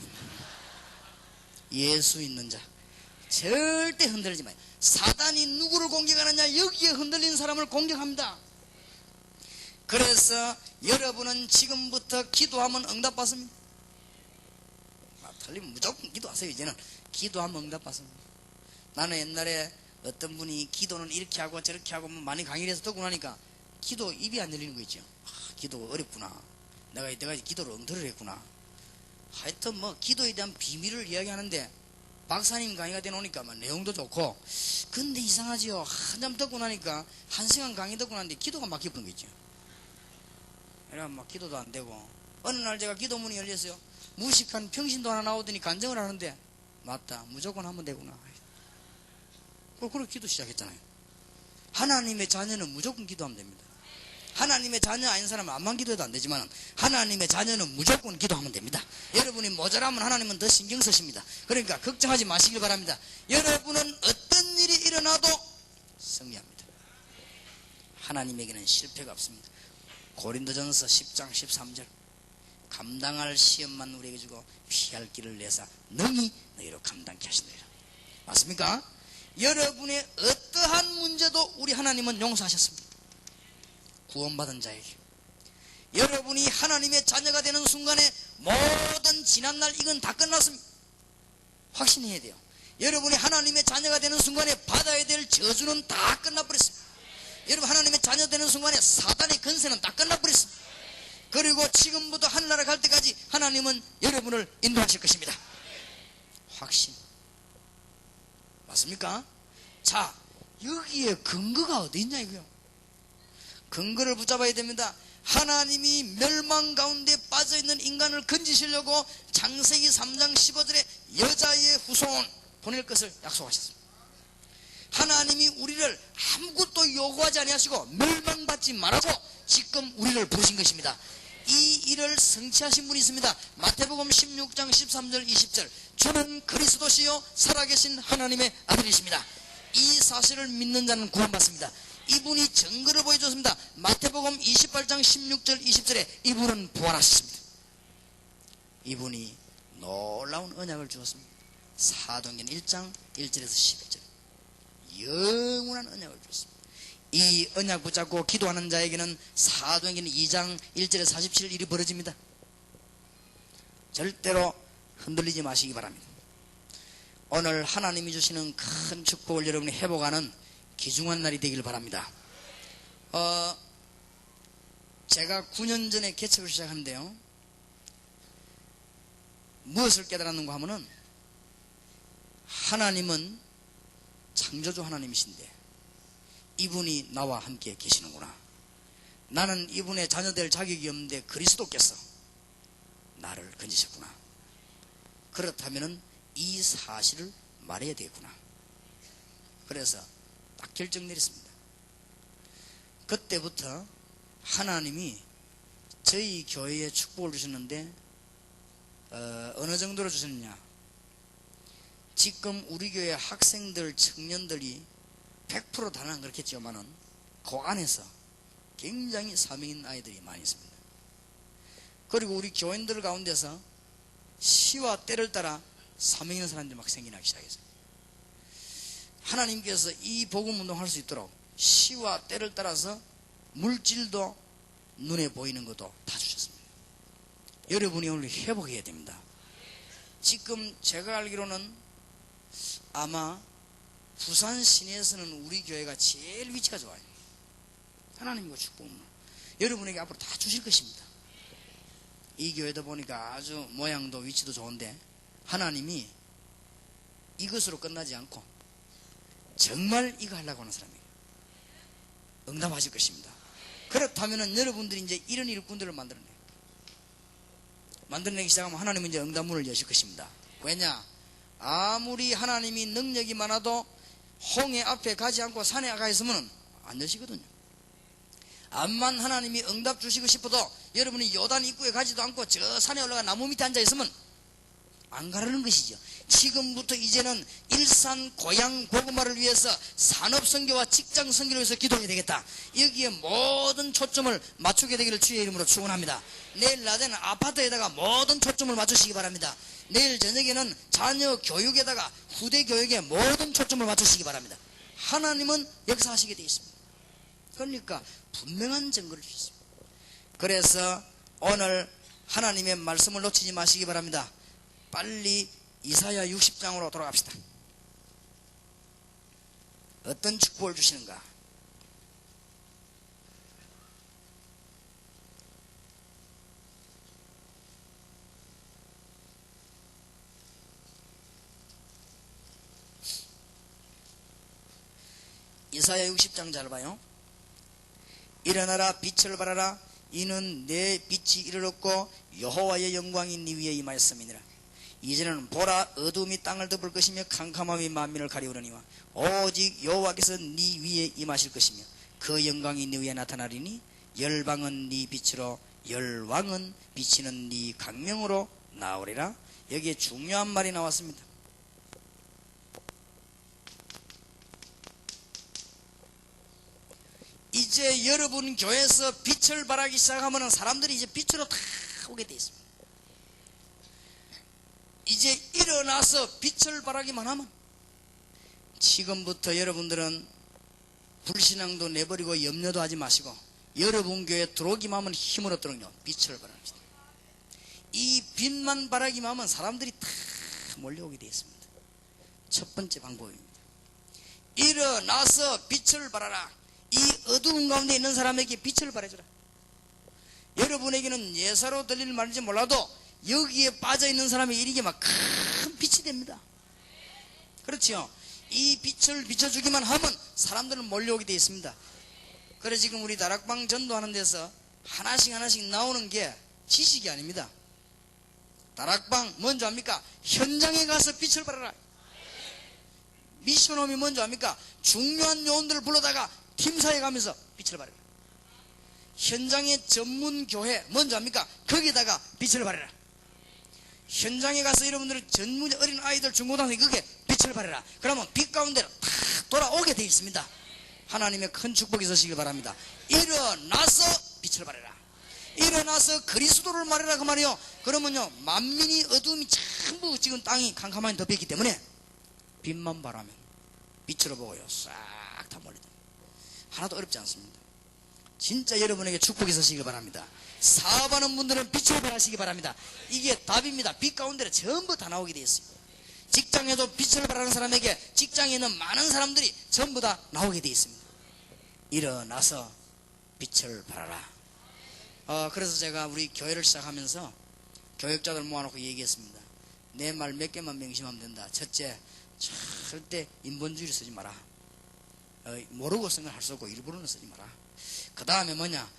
예수 있는 자 절대 흔들리지 마요. 사단이 누구를 공격하느냐, 여기에 흔들린 사람을 공격합니다. 그래서 여러분은 지금부터 기도하면 응답받습니다. 틀리면 무조건 기도하세요. 이제는 기도하면 응답받습니다. 나는 옛날에 어떤 분이 기도는 이렇게 하고 저렇게 하고 많이 강의를 해서 듣고 나니까 기도 입이 안 열리는 거 있죠. 기도가 어렵구나, 내가 이때까지 기도를 엉터리를 했구나. 하여튼 뭐 기도에 대한 비밀을 이야기하는데 박사님 강의가 되놓으니까 내용도 좋고, 근데 이상하지요. 한잠 듣고 나니까 1시간 강의 듣고 나는데 기도가 막혀버린 거 있죠. 그래 막 기도도 안 되고, 어느 날 제가 기도문이 열렸어요. 무식한 평신도 하나 나오더니 간증을 하는데 맞다, 무조건 하면 되구나. 그렇게 기도 시작했잖아요. 하나님의 자녀는 무조건 기도하면 됩니다. 하나님의 자녀 아닌 사람은 암만 기도해도 안 되지만 하나님의 자녀는 무조건 기도하면 됩니다. 여러분이 모자라면 하나님은 더 신경 쓰십니다. 그러니까 걱정하지 마시길 바랍니다. 여러분은 어떤 일이 일어나도 승리합니다. 하나님에게는 실패가 없습니다. 고린도전서 10장 13절 감당할 시험만 우리에게 주고 피할 길을 내사 능히 너희로 감당케 하시느니라. 맞습니까? 여러분의 어떠한 문제도 우리 하나님은 용서하셨습니다. 구원받은 자에게 여러분이 하나님의 자녀가 되는 순간에 모든 지난날 이건 다 끝났습니다. 확신해야 돼요. 여러분이 하나님의 자녀가 되는 순간에 받아야 될 저주는 다 끝나버렸습니다. 여러분 하나님의 자녀 되는 순간에 사단의 건세는 다 끝나버렸습니다. 그리고 지금부터 하늘나라 갈 때까지 하나님은 여러분을 인도하실 것입니다. 확신. 맞습니까? 자, 여기에 근거가 어디 있냐 이거요. 근거를 붙잡아야 됩니다. 하나님이 멸망 가운데 빠져있는 인간을 건지시려고 창세기 3장 15절에 여자의 후손 보낼 것을 약속하셨습니다. 하나님이 우리를 아무것도 요구하지 아니하시고 멸망받지 말라고 지금 우리를 부르신 것입니다. 이 일을 성취하신 분이 있습니다. 마태복음 16장 13절 20절 주는 그리스도시요 살아계신 하나님의 아들이십니다. 이 사실을 믿는 자는 구원받습니다. 이분이 증거를 보여줬습니다. 마태복음 28장 16절 20절에 이분은 부활하셨습니다. 이분이 놀라운 언약을 주었습니다. 사도행전 1장 1절에서 11절 영원한 언약을 주었습니다. 이 언약 붙잡고 기도하는 자에게는 사도행전 2장 1절에서 47 일이 벌어집니다. 절대로 흔들리지 마시기 바랍니다. 오늘 하나님이 주시는 큰 축복을 여러분이 회복하는 귀중한 날이 되길 바랍니다. 제가 9년 전에 개척을 시작하는데요, 무엇을 깨달았는가 하면은 하나님은 창조주 하나님이신데 이분이 나와 함께 계시는구나. 나는 이분의 자녀 될 자격이 없는데 그리스도께서 나를 건지셨구나. 그렇다면 이 사실을 말해야 되겠구나. 그래서 딱 결정 내렸습니다. 그때부터 하나님이 저희 교회에 축복을 주셨는데 어느 정도로 주셨느냐. 지금 우리 교회 학생들, 청년들이 100% 다는 안 그렇겠지만은 그 안에서 굉장히 사명인 아이들이 많이 있습니다. 그리고 우리 교인들 가운데서 시와 때를 따라 사명 있는 사람들이 막 생겨나기 시작했어요. 하나님께서 이 복음 운동할 수 있도록 시와 때를 따라서 물질도 눈에 보이는 것도 다 주셨습니다. 여러분이 오늘 회복해야 됩니다. 지금 제가 알기로는 아마 부산 시내에서는 우리 교회가 제일 위치가 좋아요. 하나님과 축복은 여러분에게 앞으로 다 주실 것입니다. 이 교회도 보니까 아주 모양도 위치도 좋은데 하나님이 이것으로 끝나지 않고 정말 이거 하려고 하는 사람이에요. 응답하실 것입니다. 그렇다면 여러분들이 이제 이런 일꾼들을 만들어내기 시작하면 하나님은 이제 응답문을 여실 것입니다. 왜냐? 아무리 하나님이 능력이 많아도 홍해 앞에 가지 않고 산에 가 있으면 안 여시거든요. 암만 하나님이 응답 주시고 싶어도 여러분이 요단 입구에 가지도 않고 저 산에 올라가 나무 밑에 앉아 있으면 안 가르는 것이죠. 지금부터 이제는 일산 고향 복음화를 위해서 산업선교와 직장선교를 위해서 기도해야 되겠다. 여기에 모든 초점을 맞추게 되기를 주의 이름으로 축원합니다. 내일 낮에는 아파트에다가 모든 초점을 맞추시기 바랍니다. 내일 저녁에는 자녀 교육에다가 후대 교육에 모든 초점을 맞추시기 바랍니다. 하나님은 역사하시게 되어 있습니다. 그러니까 분명한 증거를 주셨습니다. 그래서 오늘 하나님의 말씀을 놓치지 마시기 바랍니다. 빨리 이사야 60장으로 돌아갑시다. 어떤 축복을 주시는가? 이사야 60장 잘 봐요. 일어나라 빛을 발하라. 이는 내 빛이 이르렀고 여호와의 영광이 네 위에 임하였음이니라. 이제는 보라 어둠이 땅을 덮을 것이며 캄캄함이 만민을 가리우려니와 오직 여호와께서 네 위에 임하실 것이며 그 영광이 네 위에 나타나리니 열방은 네 빛으로 열왕은 비치는 네 강명으로 나오리라. 여기에 중요한 말이 나왔습니다. 이제 여러분 교회에서 빛을 발하기 시작하면 사람들이 이제 빛으로 다 오게 돼 있습니다. 이제 일어나서 빛을 발하기만 하면 지금부터 여러분들은 불신앙도 내버리고 염려도 하지 마시고 여러분 교회에 들어오기만 하면 힘을 얻도록요 빛을 발합시다. 이 빛만 발하기만 하면 사람들이 다 몰려오게 되어 있습니다. 첫 번째 방법입니다. 일어나서 빛을 발하라. 이 어두운 가운데 있는 사람에게 빛을 발해주라. 여러분에게는 예사로 들릴 말인지 몰라도 여기에 빠져있는 사람에게 이게 막 큰 빛이 됩니다. 그렇죠? 이 빛을 비춰주기만 하면 사람들은 몰려오게 되어 있습니다. 그래서 지금 우리 다락방 전도하는 데서 하나씩 나오는 게 지식이 아닙니다. 다락방 먼저 합니까? 현장에 가서 빛을 발하라. 미션홈이 먼저 합니까? 중요한 요원들을 불러다가 팀사에 가면서 빛을 발해라. 현장의 전문 교회 먼저 합니까? 거기다가 빛을 발해라. 현장에 가서 여러분들은 전문 어린 아이들 중고등학생 거기에 빛을 발해라. 그러면 빛 가운데로 다 돌아오게 되어 있습니다. 하나님의 큰 축복이 있으시길 바랍니다. 일어나서 빛을 발해라. 일어나서 그리스도를 말해라 그 말이요. 그러면요 만민이 어둠이 전부 지금 땅이 캄캄하게 덮여있기 때문에 빛만 바라면 빛으로 보고요 싹 다 몰리다. 하나도 어렵지 않습니다. 진짜 여러분에게 축복이 있으시길 바랍니다. 사업하는 분들은 빛을 발하시기 바랍니다. 이게 답입니다. 빛 가운데로 전부 다 나오게 되어 있습니다. 직장에도 빛을 발하는 사람에게 직장에 있는 많은 사람들이 전부 다 나오게 되어 있습니다. 일어나서 빛을 발하라. 그래서 제가 우리 교회를 시작하면서 교육자들 모아놓고 얘기했습니다. 내 말 몇 개만 명심하면 된다. 첫째, 절대 인본주의를 쓰지 마라. 모르고 쓴 건 할 수 없고 일부러는 쓰지 마라. 그 다음에 뭐냐,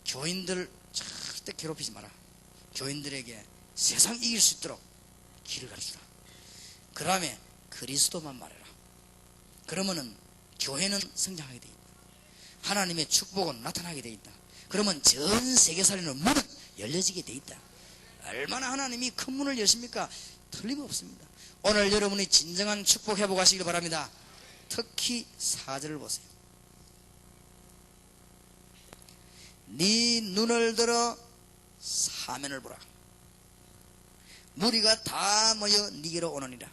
교인들 절대 괴롭히지 마라. 교인들에게 세상 이길 수 있도록 길을 가르쳐라. 그 다음에 그리스도만 말해라. 그러면은 교회는 성장하게 돼 있다. 하나님의 축복은 나타나게 돼 있다. 그러면 전 세계 살리는 문은 열려지게 돼 있다. 얼마나 하나님이 큰 문을 여십니까? 틀림없습니다. 오늘 여러분이 진정한 축복 회복하시길 바랍니다. 특히 4절을 보세요. 네 눈을 들어 사면을 보라. 무리가 다 모여 네게로 오느니라.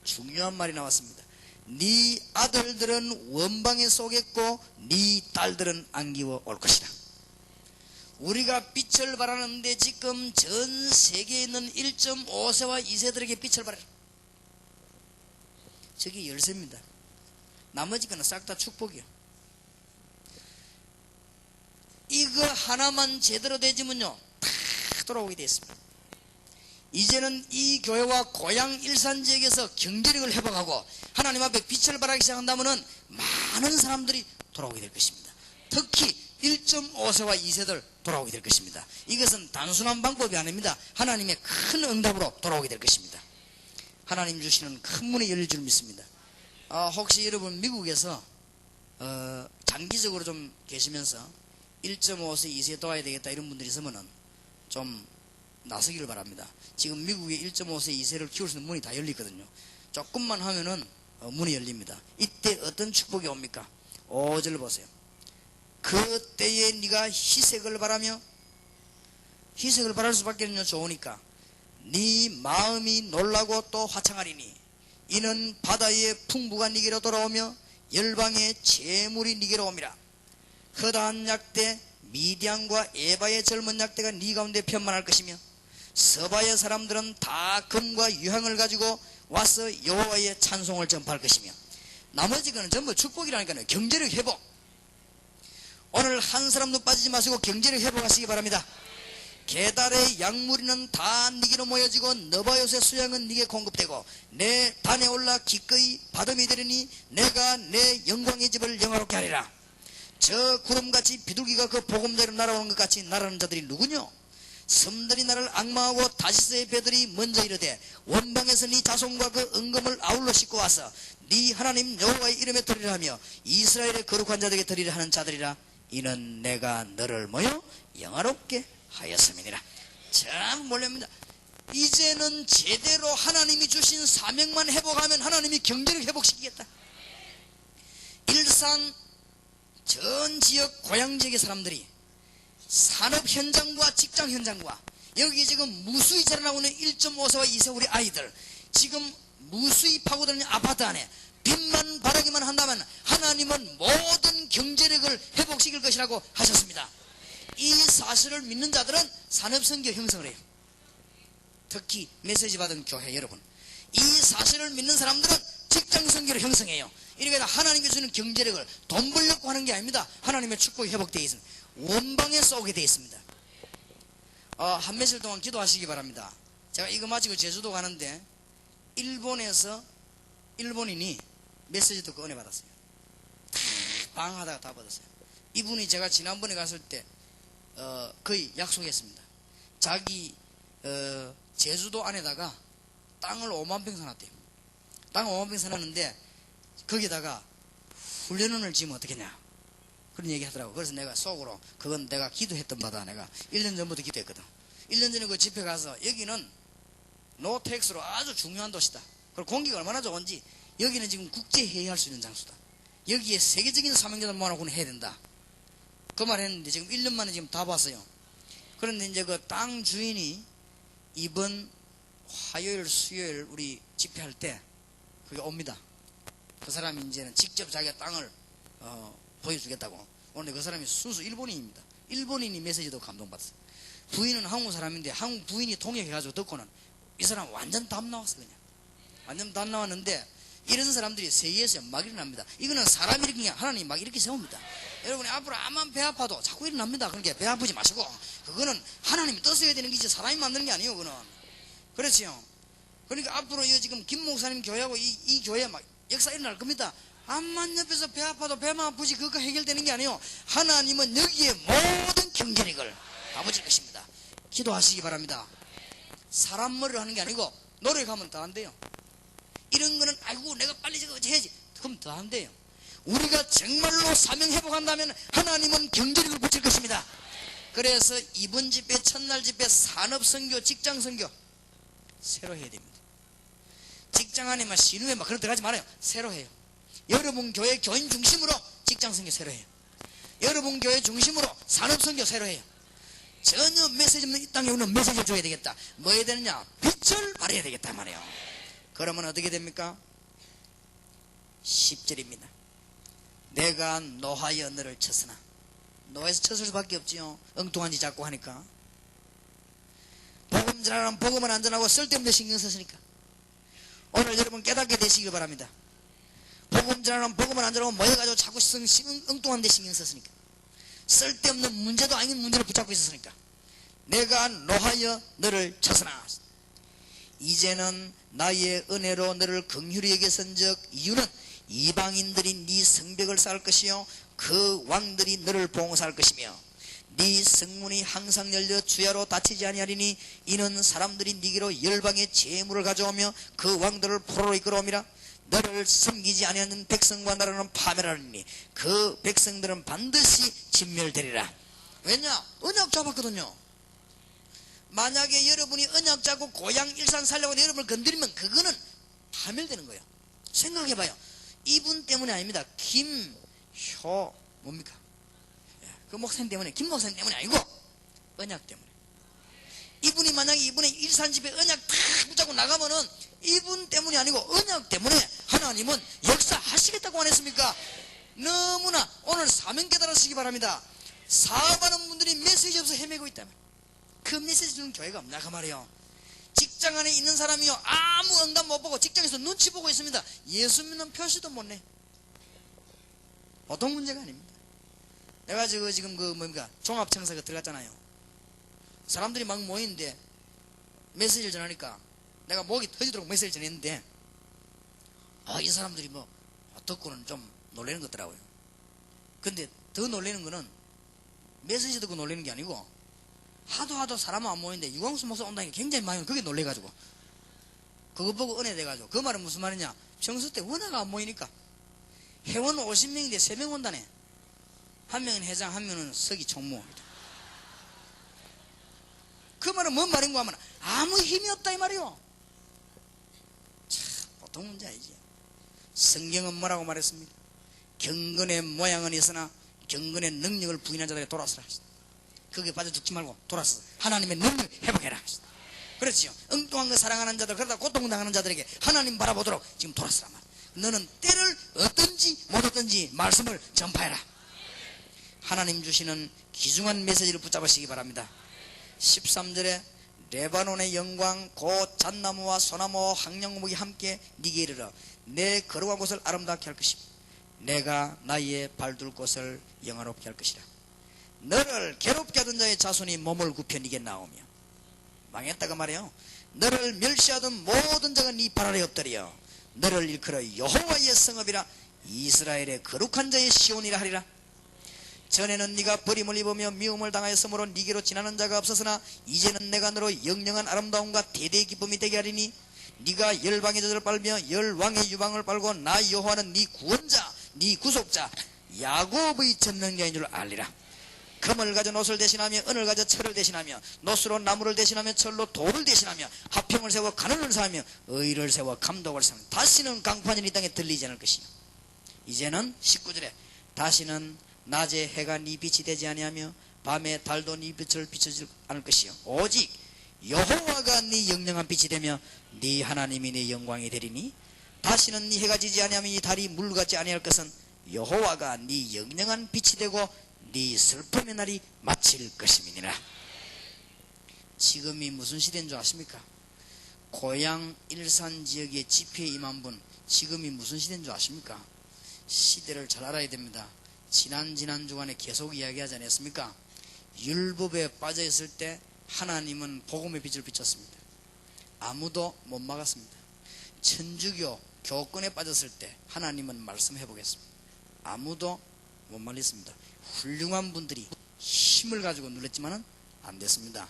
중요한 말이 나왔습니다. 네 아들들은 원방에 쏘겠고 네 딸들은 안기워 올 것이다. 우리가 빛을 발하는데 지금 전 세계에 있는 1.5세와 2세들에게 빛을 발하라. 저게 열쇠입니다. 나머지 거는 싹 다 축복이요. 이거 하나만 제대로 되지면요 다 돌아오게 되어 있습니다. 이제는 이 교회와 고향 일산 지역에서 경제력을 회복하고 하나님 앞에 빛을 발하기 시작한다면 많은 사람들이 돌아오게 될 것입니다. 특히 1.5세와 2세들 돌아오게 될 것입니다. 이것은 단순한 방법이 아닙니다. 하나님의 큰 응답으로 돌아오게 될 것입니다. 하나님 주시는 큰 문이 열릴 줄 믿습니다. 혹시 여러분 미국에서 장기적으로 좀 계시면서 1.5세 2세 도와야 되겠다 이런 분들이 있으면 좀 나서기를 바랍니다. 지금 미국에 1.5세 2세를 키울 수 있는 문이 다 열리거든요. 조금만 하면은 문이 열립니다. 이때 어떤 축복이 옵니까? 5절 보세요. 그 때에 네가 희색을 바라며, 희색을 바랄 수밖에는요 좋으니까 네 마음이 놀라고 또 화창하리니 이는 바다의 풍부가 네게로 돌아오며 열방의 재물이 네게로 옵니다. 허다한 약대 미디안과 에바의 젊은 약대가 네 가운데 편만할 것이며 서바의 사람들은 다 금과 유향을 가지고 와서 여호와의 찬송을 전파할 것이며. 나머지 거는 전부 축복이라니까요. 경제력 회복. 오늘 한 사람도 빠지지 마시고 경제력 회복하시기 바랍니다. 게달의 양무리는 다 네게로 모여지고 너바요의 수양은 네게 공급되고 내 단에 올라 기꺼이 받음이 되리니 내가 내 영광의 집을 영화롭게 하리라. 저 구름같이 비둘기가 그 보금대로 날아오는 것 같이 날아오는 자들이 누구뇨? 섬들이 나를 악마하고 다시스의 배들이 먼저 이르되 원방에서 네 자손과 그 은금을 아울러 싣고 와서 네 하나님 여호와의 이름에 드리라 하며 이스라엘의 거룩한 자들에게 드리라 하는 자들이라. 이는 내가 너를 모여 영화롭게 하였음이니라. 참 몰랍니다. 이제는 제대로 하나님이 주신 사명만 회복하면 하나님이 경제를 회복시키겠다. 일산 전 지역 고향 지역의 사람들이 산업 현장과 직장 현장과 여기 지금 무수히 자라나고 있는 1.5세와 2세 우리 아이들 지금 무수히 파고드는 아파트 안에 빛만 바라기만 한다면 하나님은 모든 경제력을 회복시킬 것이라고 하셨습니다. 이 사실을 믿는 자들은 산업선교 형성을 해요. 특히 메시지 받은 교회 여러분, 이 사실을 믿는 사람들은 직장선교를 형성해요. 이렇게 하나님이 주는 경제력을 돈 벌려고 하는 게 아닙니다. 하나님의 축복이 회복되어 있습니다. 원방에 쏘게 되어 있습니다. 한 며칠 동안 기도하시기 바랍니다. 제가 이거 마치고 제주도 가는데 일본에서 일본인이 메시지 듣고 은혜 받았어요. 방하다가 다 받았어요. 이분이 제가 지난번에 갔을 때 거의 약속했습니다. 자기 제주도 안에다가 땅을 5만 평 사놨대요. 땅을 5만 평 사놨는데 거기다가 훈련원을 지으면 어떻겠냐 그런 얘기 하더라고. 그래서 내가 속으로 그건 내가 기도했던 바다. 내가 1년 전부터 기도했거든. 1년 전에 그 집회 가서 여기는 노텍스로 아주 중요한 도시다. 그리고 공기가 얼마나 좋은지 여기는 지금 국제회의할 수 있는 장소다. 여기에 세계적인 사명자들 모아놓고 해야 된다. 그 말 했는데 지금 1년 만에 지금 다 봤어요. 그런데 이제 그 땅 주인이 이번 화요일 수요일 우리 집회할 때 그게 옵니다. 그 사람이 이제는 직접 자기가 땅을 보여주겠다고. 그런데 그 사람이 순수 일본인입니다. 일본인이 메시지도 감동받았어요. 부인은 한국 사람인데 한국 부인이 통역해가지고 듣고는 이 사람 완전 답 나왔어. 그냥 완전 답 나왔는데 이런 사람들이 세계에서 막 일어납니다. 이거는 사람이 일으킨 게 하나님이 막 이렇게 세웁니다. 여러분이 앞으로 암만 배 아파도 자꾸 일어납니다. 그러니까 배 아프지 마시고 그거는 하나님이 떠서야 되는 게 사람이 만드는 게 아니에요. 그거는 그렇지요. 그러니까 앞으로 이 지금 김 목사님 교회하고 이 교회 막 역사 일어날 겁니다. 암만 옆에서 배 아파도 배만 아프지 그거 해결되는 게 아니에요. 하나님은 여기에 모든 경제력을 아버질 것입니다. 기도하시기 바랍니다. 사람 머리로 하는 게 아니고 노력하면 더 안 돼요. 이런 거는 아이고 내가 빨리 저거 해야지 그럼 더 안 돼요. 우리가 정말로 사명 회복한다면 하나님은 경제력을 붙일 것입니다. 그래서 이번 집회, 첫날 집회, 산업선교, 직장선교 새로 해야 됩니다. 직장 안에 막 신우에 막 그런 데 가지 말아요. 새로 해요. 여러분 교회 교인 중심으로 직장선교 새로 해요. 여러분 교회 중심으로 산업선교 새로 해요. 전혀 메시지 없는 이 땅에 우리는 메시지를 줘야 되겠다. 뭐 해야 되느냐? 빛을 발해야 되겠다 말이에요. 그러면 어떻게 됩니까? 10절입니다. 내가 노하여 너를 쳤으나. 노에서 쳤을 수밖에 없지요. 엉뚱한 짓 자꾸 하니까. 복음 전하면 복음은 안 전하고 쓸데없는 데 신경 썼으니까. 오늘 여러분 깨닫게 되시길 바랍니다. 복음 전하면 복음은 안 전하고 모여가지고 자꾸 엉뚱한 데 신경 썼으니까. 쓸데없는 문제도 아닌 문제를 붙잡고 있었으니까. 내가 노하여 너를 쳤으나 이제는 나의 은혜로 너를 긍휼히 여겼은즉 이유는 이방인들이 네 성벽을 쌓을 것이요 그 왕들이 너를 봉사할 것이며 네 성문이 항상 열려 주야로 닫히지 아니하리니 이는 사람들이 네게로 열방의 재물을 가져오며 그 왕들을 포로로 이끌어오미라. 너를 섬기지 아니하는 백성과 나라는 파멸하리니 그 백성들은 반드시 진멸되리라. 왜냐? 언약 잡았거든요. 만약에 여러분이 언약 잡고 고향 일산 살려고 여러분을 건드리면 그거는 파멸되는 거예요. 생각해봐요. 이분 때문이 아닙니다. 뭡니까? 그 목사님 때문에, 김 목사님 때문이 아니고 언약 때문에. 이분이 만약에 이분의 일산 집에 언약 탁 붙잡고 나가면은 이분 때문이 아니고 언약 때문에 하나님은 역사하시겠다고 안 했습니까? 너무나 오늘 사명 깨달으시기 바랍니다. 사업하는 분들이 메시지 없어 헤매고 있다면 그 메시지 주는 교회가 없나 그 말이에요. 직장 안에 있는 사람이요 아무 응답 못 보고 직장에서 눈치 보고 있습니다. 예수 믿는 표시도 못 내. 보통 문제가 아닙니다. 내가 지금 종합청사가 들어갔잖아요. 사람들이 막 모이는데 메시지를 전하니까 내가 목이 터지도록 메시지를 전했는데 이 사람들이 듣고는 좀 놀라는 것 같더라고요. 근데 더 놀라는 거는 메시지 듣고 놀라는 게 아니고 하도 사람은 안 모이는데 유광수 목사 온다니까 굉장히 많이 그게 놀래가지고 그거 보고 은혜 돼가지고 그 말은 무슨 말이냐? 평소 때 워낙 안 모이니까 회원 50명인데 3명 온다네. 한 명은 회장, 한 명은 서기 총무. 그 말은 뭔 말인가 하면 아무 힘이 없다 이 말이요. 참 보통 문제 아니지. 성경은 뭐라고 말했습니까? 경건의 모양은 있으나 경건의 능력을 부인한 자들에게 돌아서라. 거기에 빠져 죽지 말고 돌아서 하나님의 능력을 회복해라. 그렇지요. 엉뚱한 거 사랑하는 자들 그러다 고통당하는 자들에게 하나님 바라보도록 지금 돌아서라. 너는 때를 얻든지 못 얻든지 말씀을 전파해라. 하나님 주시는 귀중한 메시지를 붙잡으시기 바랍니다. 13절에 레바논의 영광 곧 잣나무와 소나무와 황량목이 함께 네게 이르러 내 거룩한 곳을 아름답게 할 것이며 내가 나의 발둘 곳을 영화롭게 할 것이라. 너를 괴롭게 하던 자의 자손이 몸을 굽혀 네게 나오며 망했다가 말이에요. 너를 멸시하던 모든 자가 네 발 아래 엎드려 너를 일컬어 여호와의 성읍이라 이스라엘의 거룩한 자의 시온이라 하리라. 전에는 네가 버림을 입으며 미움을 당하였으므로 네게로 지나는 자가 없었으나 이제는 내가 너로 영영한 아름다움과 대대의 기쁨이 되게 하리니 네가 열방의 저들을 빨며 열왕의 유방을 빨고 나 여호와는 네 구원자 네 구속자 야곱의 전능자인 줄 알리라. 금을 가져 놋을 대신하며 은을 가져 철을 대신하며 놋으로 나무를 대신하며 철로 돌을 대신하며 화평을 세워 간언을 사하며 의를 세워 감독을 세우며 다시는 강판이 이 땅에 들리지 않을 것이며 이제는 19절에 다시는 낮에 해가 네 빛이 되지 아니하며 밤에 달도 네 빛을 비추지 않을 것이요 오직 여호와가 네 영영한 빛이 되며 네 하나님이 네 영광이 되리니 다시는 네 해가 지지 아니하며 이 달이 물같지 아니할 것은 여호와가 네 영영한 빛이 되고 네 슬픔의 날이 마칠 것임이니라. 지금이 무슨 시대인 줄 아십니까? 고향 일산 지역의 집회에 임한 분 지금이 무슨 시대인 줄 아십니까? 시대를 잘 알아야 됩니다. 지난 주간에 계속 이야기하지 않았습니까? 율법에 빠져있을 때 하나님은 복음의 빛을 비쳤습니다. 아무도 못 막았습니다. 천주교 교권에 빠졌을 때 하나님은 말씀해 보겠습니다. 아무도 못 말렸습니다. 훌륭한 분들이 힘을 가지고 눌렀지만은 안 됐습니다.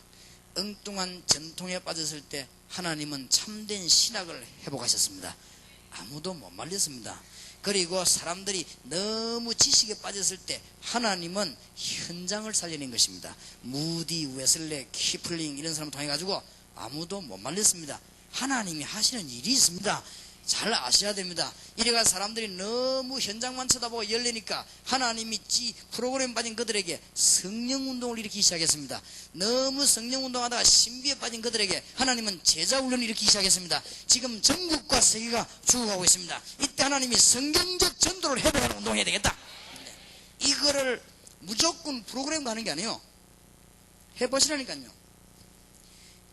엉뚱한 전통에 빠졌을 때 하나님은 참된 신학을 회복하셨습니다. 아무도 못 말렸습니다. 그리고 사람들이 너무 지식에 빠졌을 때 하나님은 현장을 살려낸 것입니다. 무디, 웨슬레, 키플링 이런 사람 통해 가지고 아무도 못 말렸습니다. 하나님이 하시는 일이 있습니다. 잘 아셔야 됩니다. 이래가 사람들이 너무 현장만 쳐다보고 열리니까 하나님이 프로그램 빠진 그들에게 성령운동을 일으키기 시작했습니다. 너무 성령운동하다가 신비에 빠진 그들에게 하나님은 제자훈련을 일으키기 시작했습니다. 지금 전국과 세계가 죽어가고 있습니다. 이때 하나님이 성경적 전도를 회복하는 운동을 해야 되겠다. 이거를 무조건 프로그램 가는 게 아니에요. 해보시라니까요.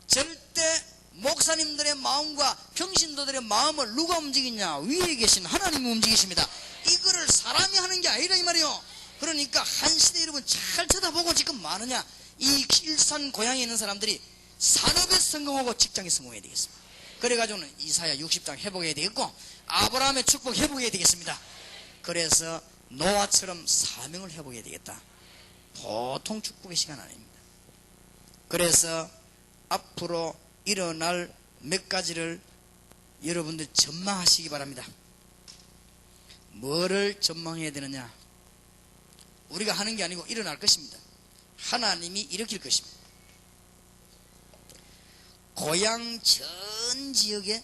절대 목사님들의 마음과 평신도들의 마음을 누가 움직이냐? 위에 계신 하나님이 움직이십니다. 이거를 사람이 하는 게 아니라 이 말이요. 그러니까 한 시대 여러분 잘 쳐다보고 지금 많으냐? 이 일산 고향에 있는 사람들이 산업에 성공하고 직장에 성공해야 되겠습니다. 그래가지고는 이사야 60장 회복해야 되겠고 아브라함의 축복 회복해야 되겠습니다. 그래서 노아처럼 사명을 회복해야 되겠다. 보통 축복의 시간 아닙니다. 그래서 앞으로 일어날 몇 가지를 여러분들 전망하시기 바랍니다. 뭐를 전망해야 되느냐? 우리가 하는 게 아니고 일어날 것입니다. 하나님이 일으킬 것입니다. 고향 전 지역에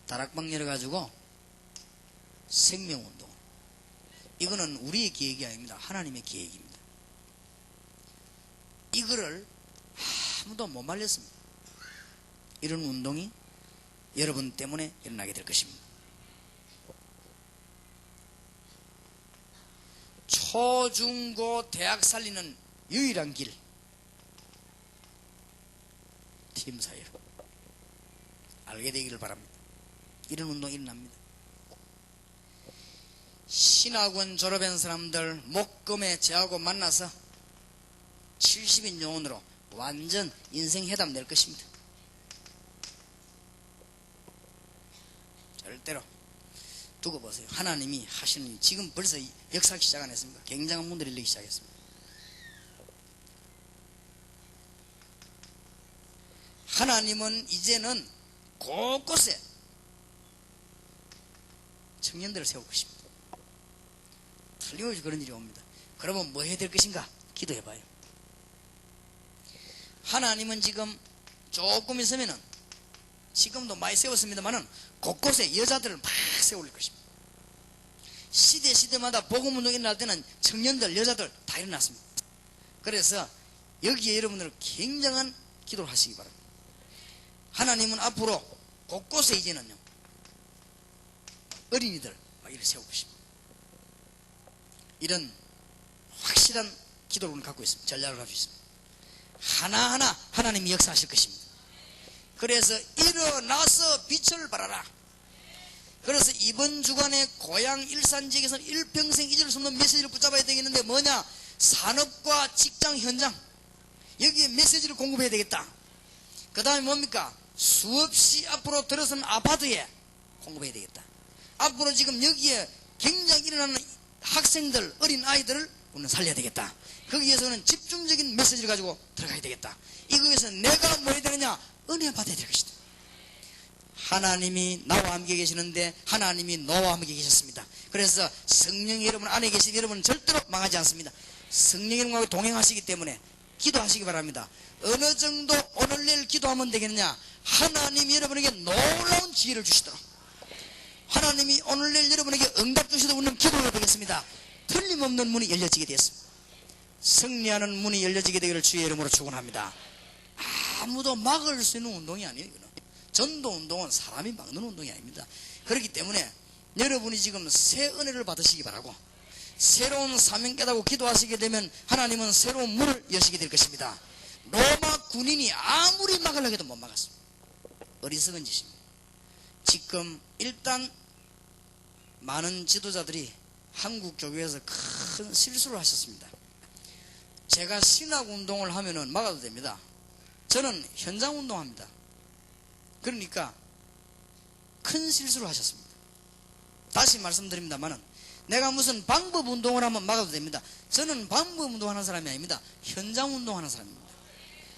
다락방 열어가지고 생명운동, 이거는 우리의 계획이 아닙니다. 하나님의 계획입니다. 이거를 아무도 못 말렸습니다. 이런 운동이 여러분 때문에 일어나게 될 것입니다. 초, 중, 고, 대학 살리는 유일한 길, 팀 사회로 알게 되기를 바랍니다. 이런 운동이 일어납니다. 신학원 졸업한 사람들 목금에 저하고 만나서 70인 용언으로 완전 인생 회담 낼 것입니다. 절대로 두고 보세요. 하나님이 하시는 일, 지금 벌써 역사하기 시작 안 했습니까? 굉장한 문들이 열리기 시작했습니다. 하나님은 이제는 곳곳에 청년들을 세울 것입니다. 틀림없이 그런 일이 옵니다. 그러면 뭐 해야 될 것인가? 기도해봐요. 하나님은 지금 조금 있으면은, 지금도 많이 세웠습니다만은 곳곳에 여자들을 막 세울 것입니다. 시대마다 복음운동이 일어날 때는 청년들, 여자들 다 일어났습니다. 그래서 여기에 여러분들 굉장한 기도를 하시기 바랍니다. 하나님은 앞으로 곳곳에 이제는요 어린이들 막 이렇게 세울 것입니다. 이런 확실한 기도를 갖고 있습니다. 전략을 가지고 있습니다. 하나하나 하나님이 역사하실 것입니다. 그래서 일어나서 빛을 발하라. 그래서 이번 주간에 고향 일산 지역에서 일평생 잊을 수 없는 메시지를 붙잡아야 되겠는데 뭐냐? 산업과 직장 현장, 여기에 메시지를 공급해야 되겠다. 그 다음에 뭡니까? 수없이 앞으로 들어서는 아파트에 공급해야 되겠다. 앞으로 지금 여기에 굉장히 일어나는 학생들, 어린 아이들을 우리는 살려야 되겠다. 거기에서는 집중적인 메시지를 가지고 들어가야 되겠다. 이거에서 내가 뭐 해야 되느냐? 은혜 받아야 될 것이다. 하나님이 나와 함께 계시는데 하나님이 너와 함께 계셨습니다. 그래서 성령이 여러분 안에 계신 여러분은 절대로 망하지 않습니다. 성령이 여러분과 동행하시기 때문에 기도하시기 바랍니다. 어느 정도 오늘 내일 기도하면 되겠느냐? 하나님이 여러분에게 놀라운 지혜를 주시도록, 하나님이 오늘 내일 여러분에게 응답 주시도록 우리는 기도를 드리겠습니다. 틀림없는 문이 열려지게 되었습니다. 승리하는 문이 열려지게 되기를 주의 이름으로 축원합니다. 아무도 막을 수 있는 운동이 아니에요. 이거는. 전도 운동은 사람이 막는 운동이 아닙니다. 그렇기 때문에 여러분이 지금 새 은혜를 받으시기 바라고, 새로운 사명 깨닫고 기도하시게 되면 하나님은 새로운 문을 여시게 될 것입니다. 로마 군인이 아무리 막으려고 해도 못 막았습니다. 어리석은 짓입니다. 지금 일단 많은 지도자들이 한국 교회에서 큰 실수를 하셨습니다. 제가 신학운동을 하면은 막아도 됩니다. 저는 현장 운동합니다. 그러니까 큰 실수를 하셨습니다. 다시 말씀드립니다만은 내가 무슨 방법 운동을 하면 막아도 됩니다. 저는 방법 운동하는 사람이 아닙니다. 현장 운동하는 사람입니다.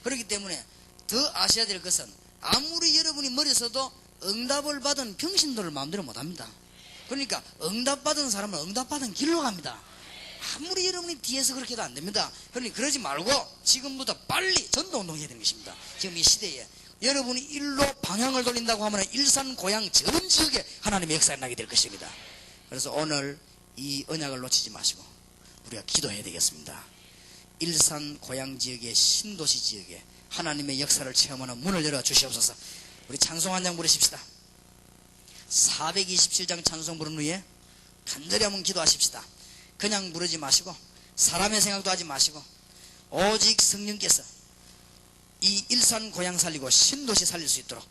그렇기 때문에 더 아셔야 될 것은 아무리 여러분이 머리에서도 응답을 받은 병신들을 마음대로 못합니다. 그러니까 응답받은 사람은 응답받은 길로 갑니다. 아무리 여러분이 뒤에서 그렇게 해도 안 됩니다. 그러니 그러지 말고 지금부터 빨리 전도운동해야 되는 것입니다. 지금 이 시대에 여러분이 일로 방향을 돌린다고 하면 일산 고향 전 지역에 하나님의 역사가 나게 될 것입니다. 그래서 오늘 이 언약을 놓치지 마시고 우리가 기도해야 되겠습니다. 일산 고향 지역의 신도시 지역에 하나님의 역사를 체험하는 문을 열어 주시옵소서. 우리 찬송 한 장 부르십시다. 427장 찬송 부른 후에 간절히 한번 기도하십시다. 그냥 부르지 마시고 사람의 생각도 하지 마시고 오직 성령께서 이 일산 고향 살리고 신도시 살릴 수 있도록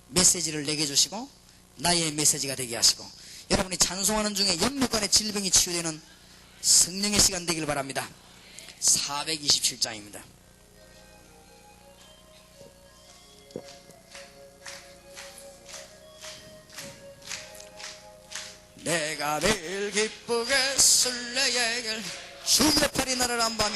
메시지를 내게 주시고 나의 메시지가 되게 하시고 여러분이 찬송하는 중에 영육간의 질병이 치유되는 성령의 시간 되길 바랍니다. 427장입니다. 내가 매일 기쁘게 술래에게 주의 팔이 나를 안 밤이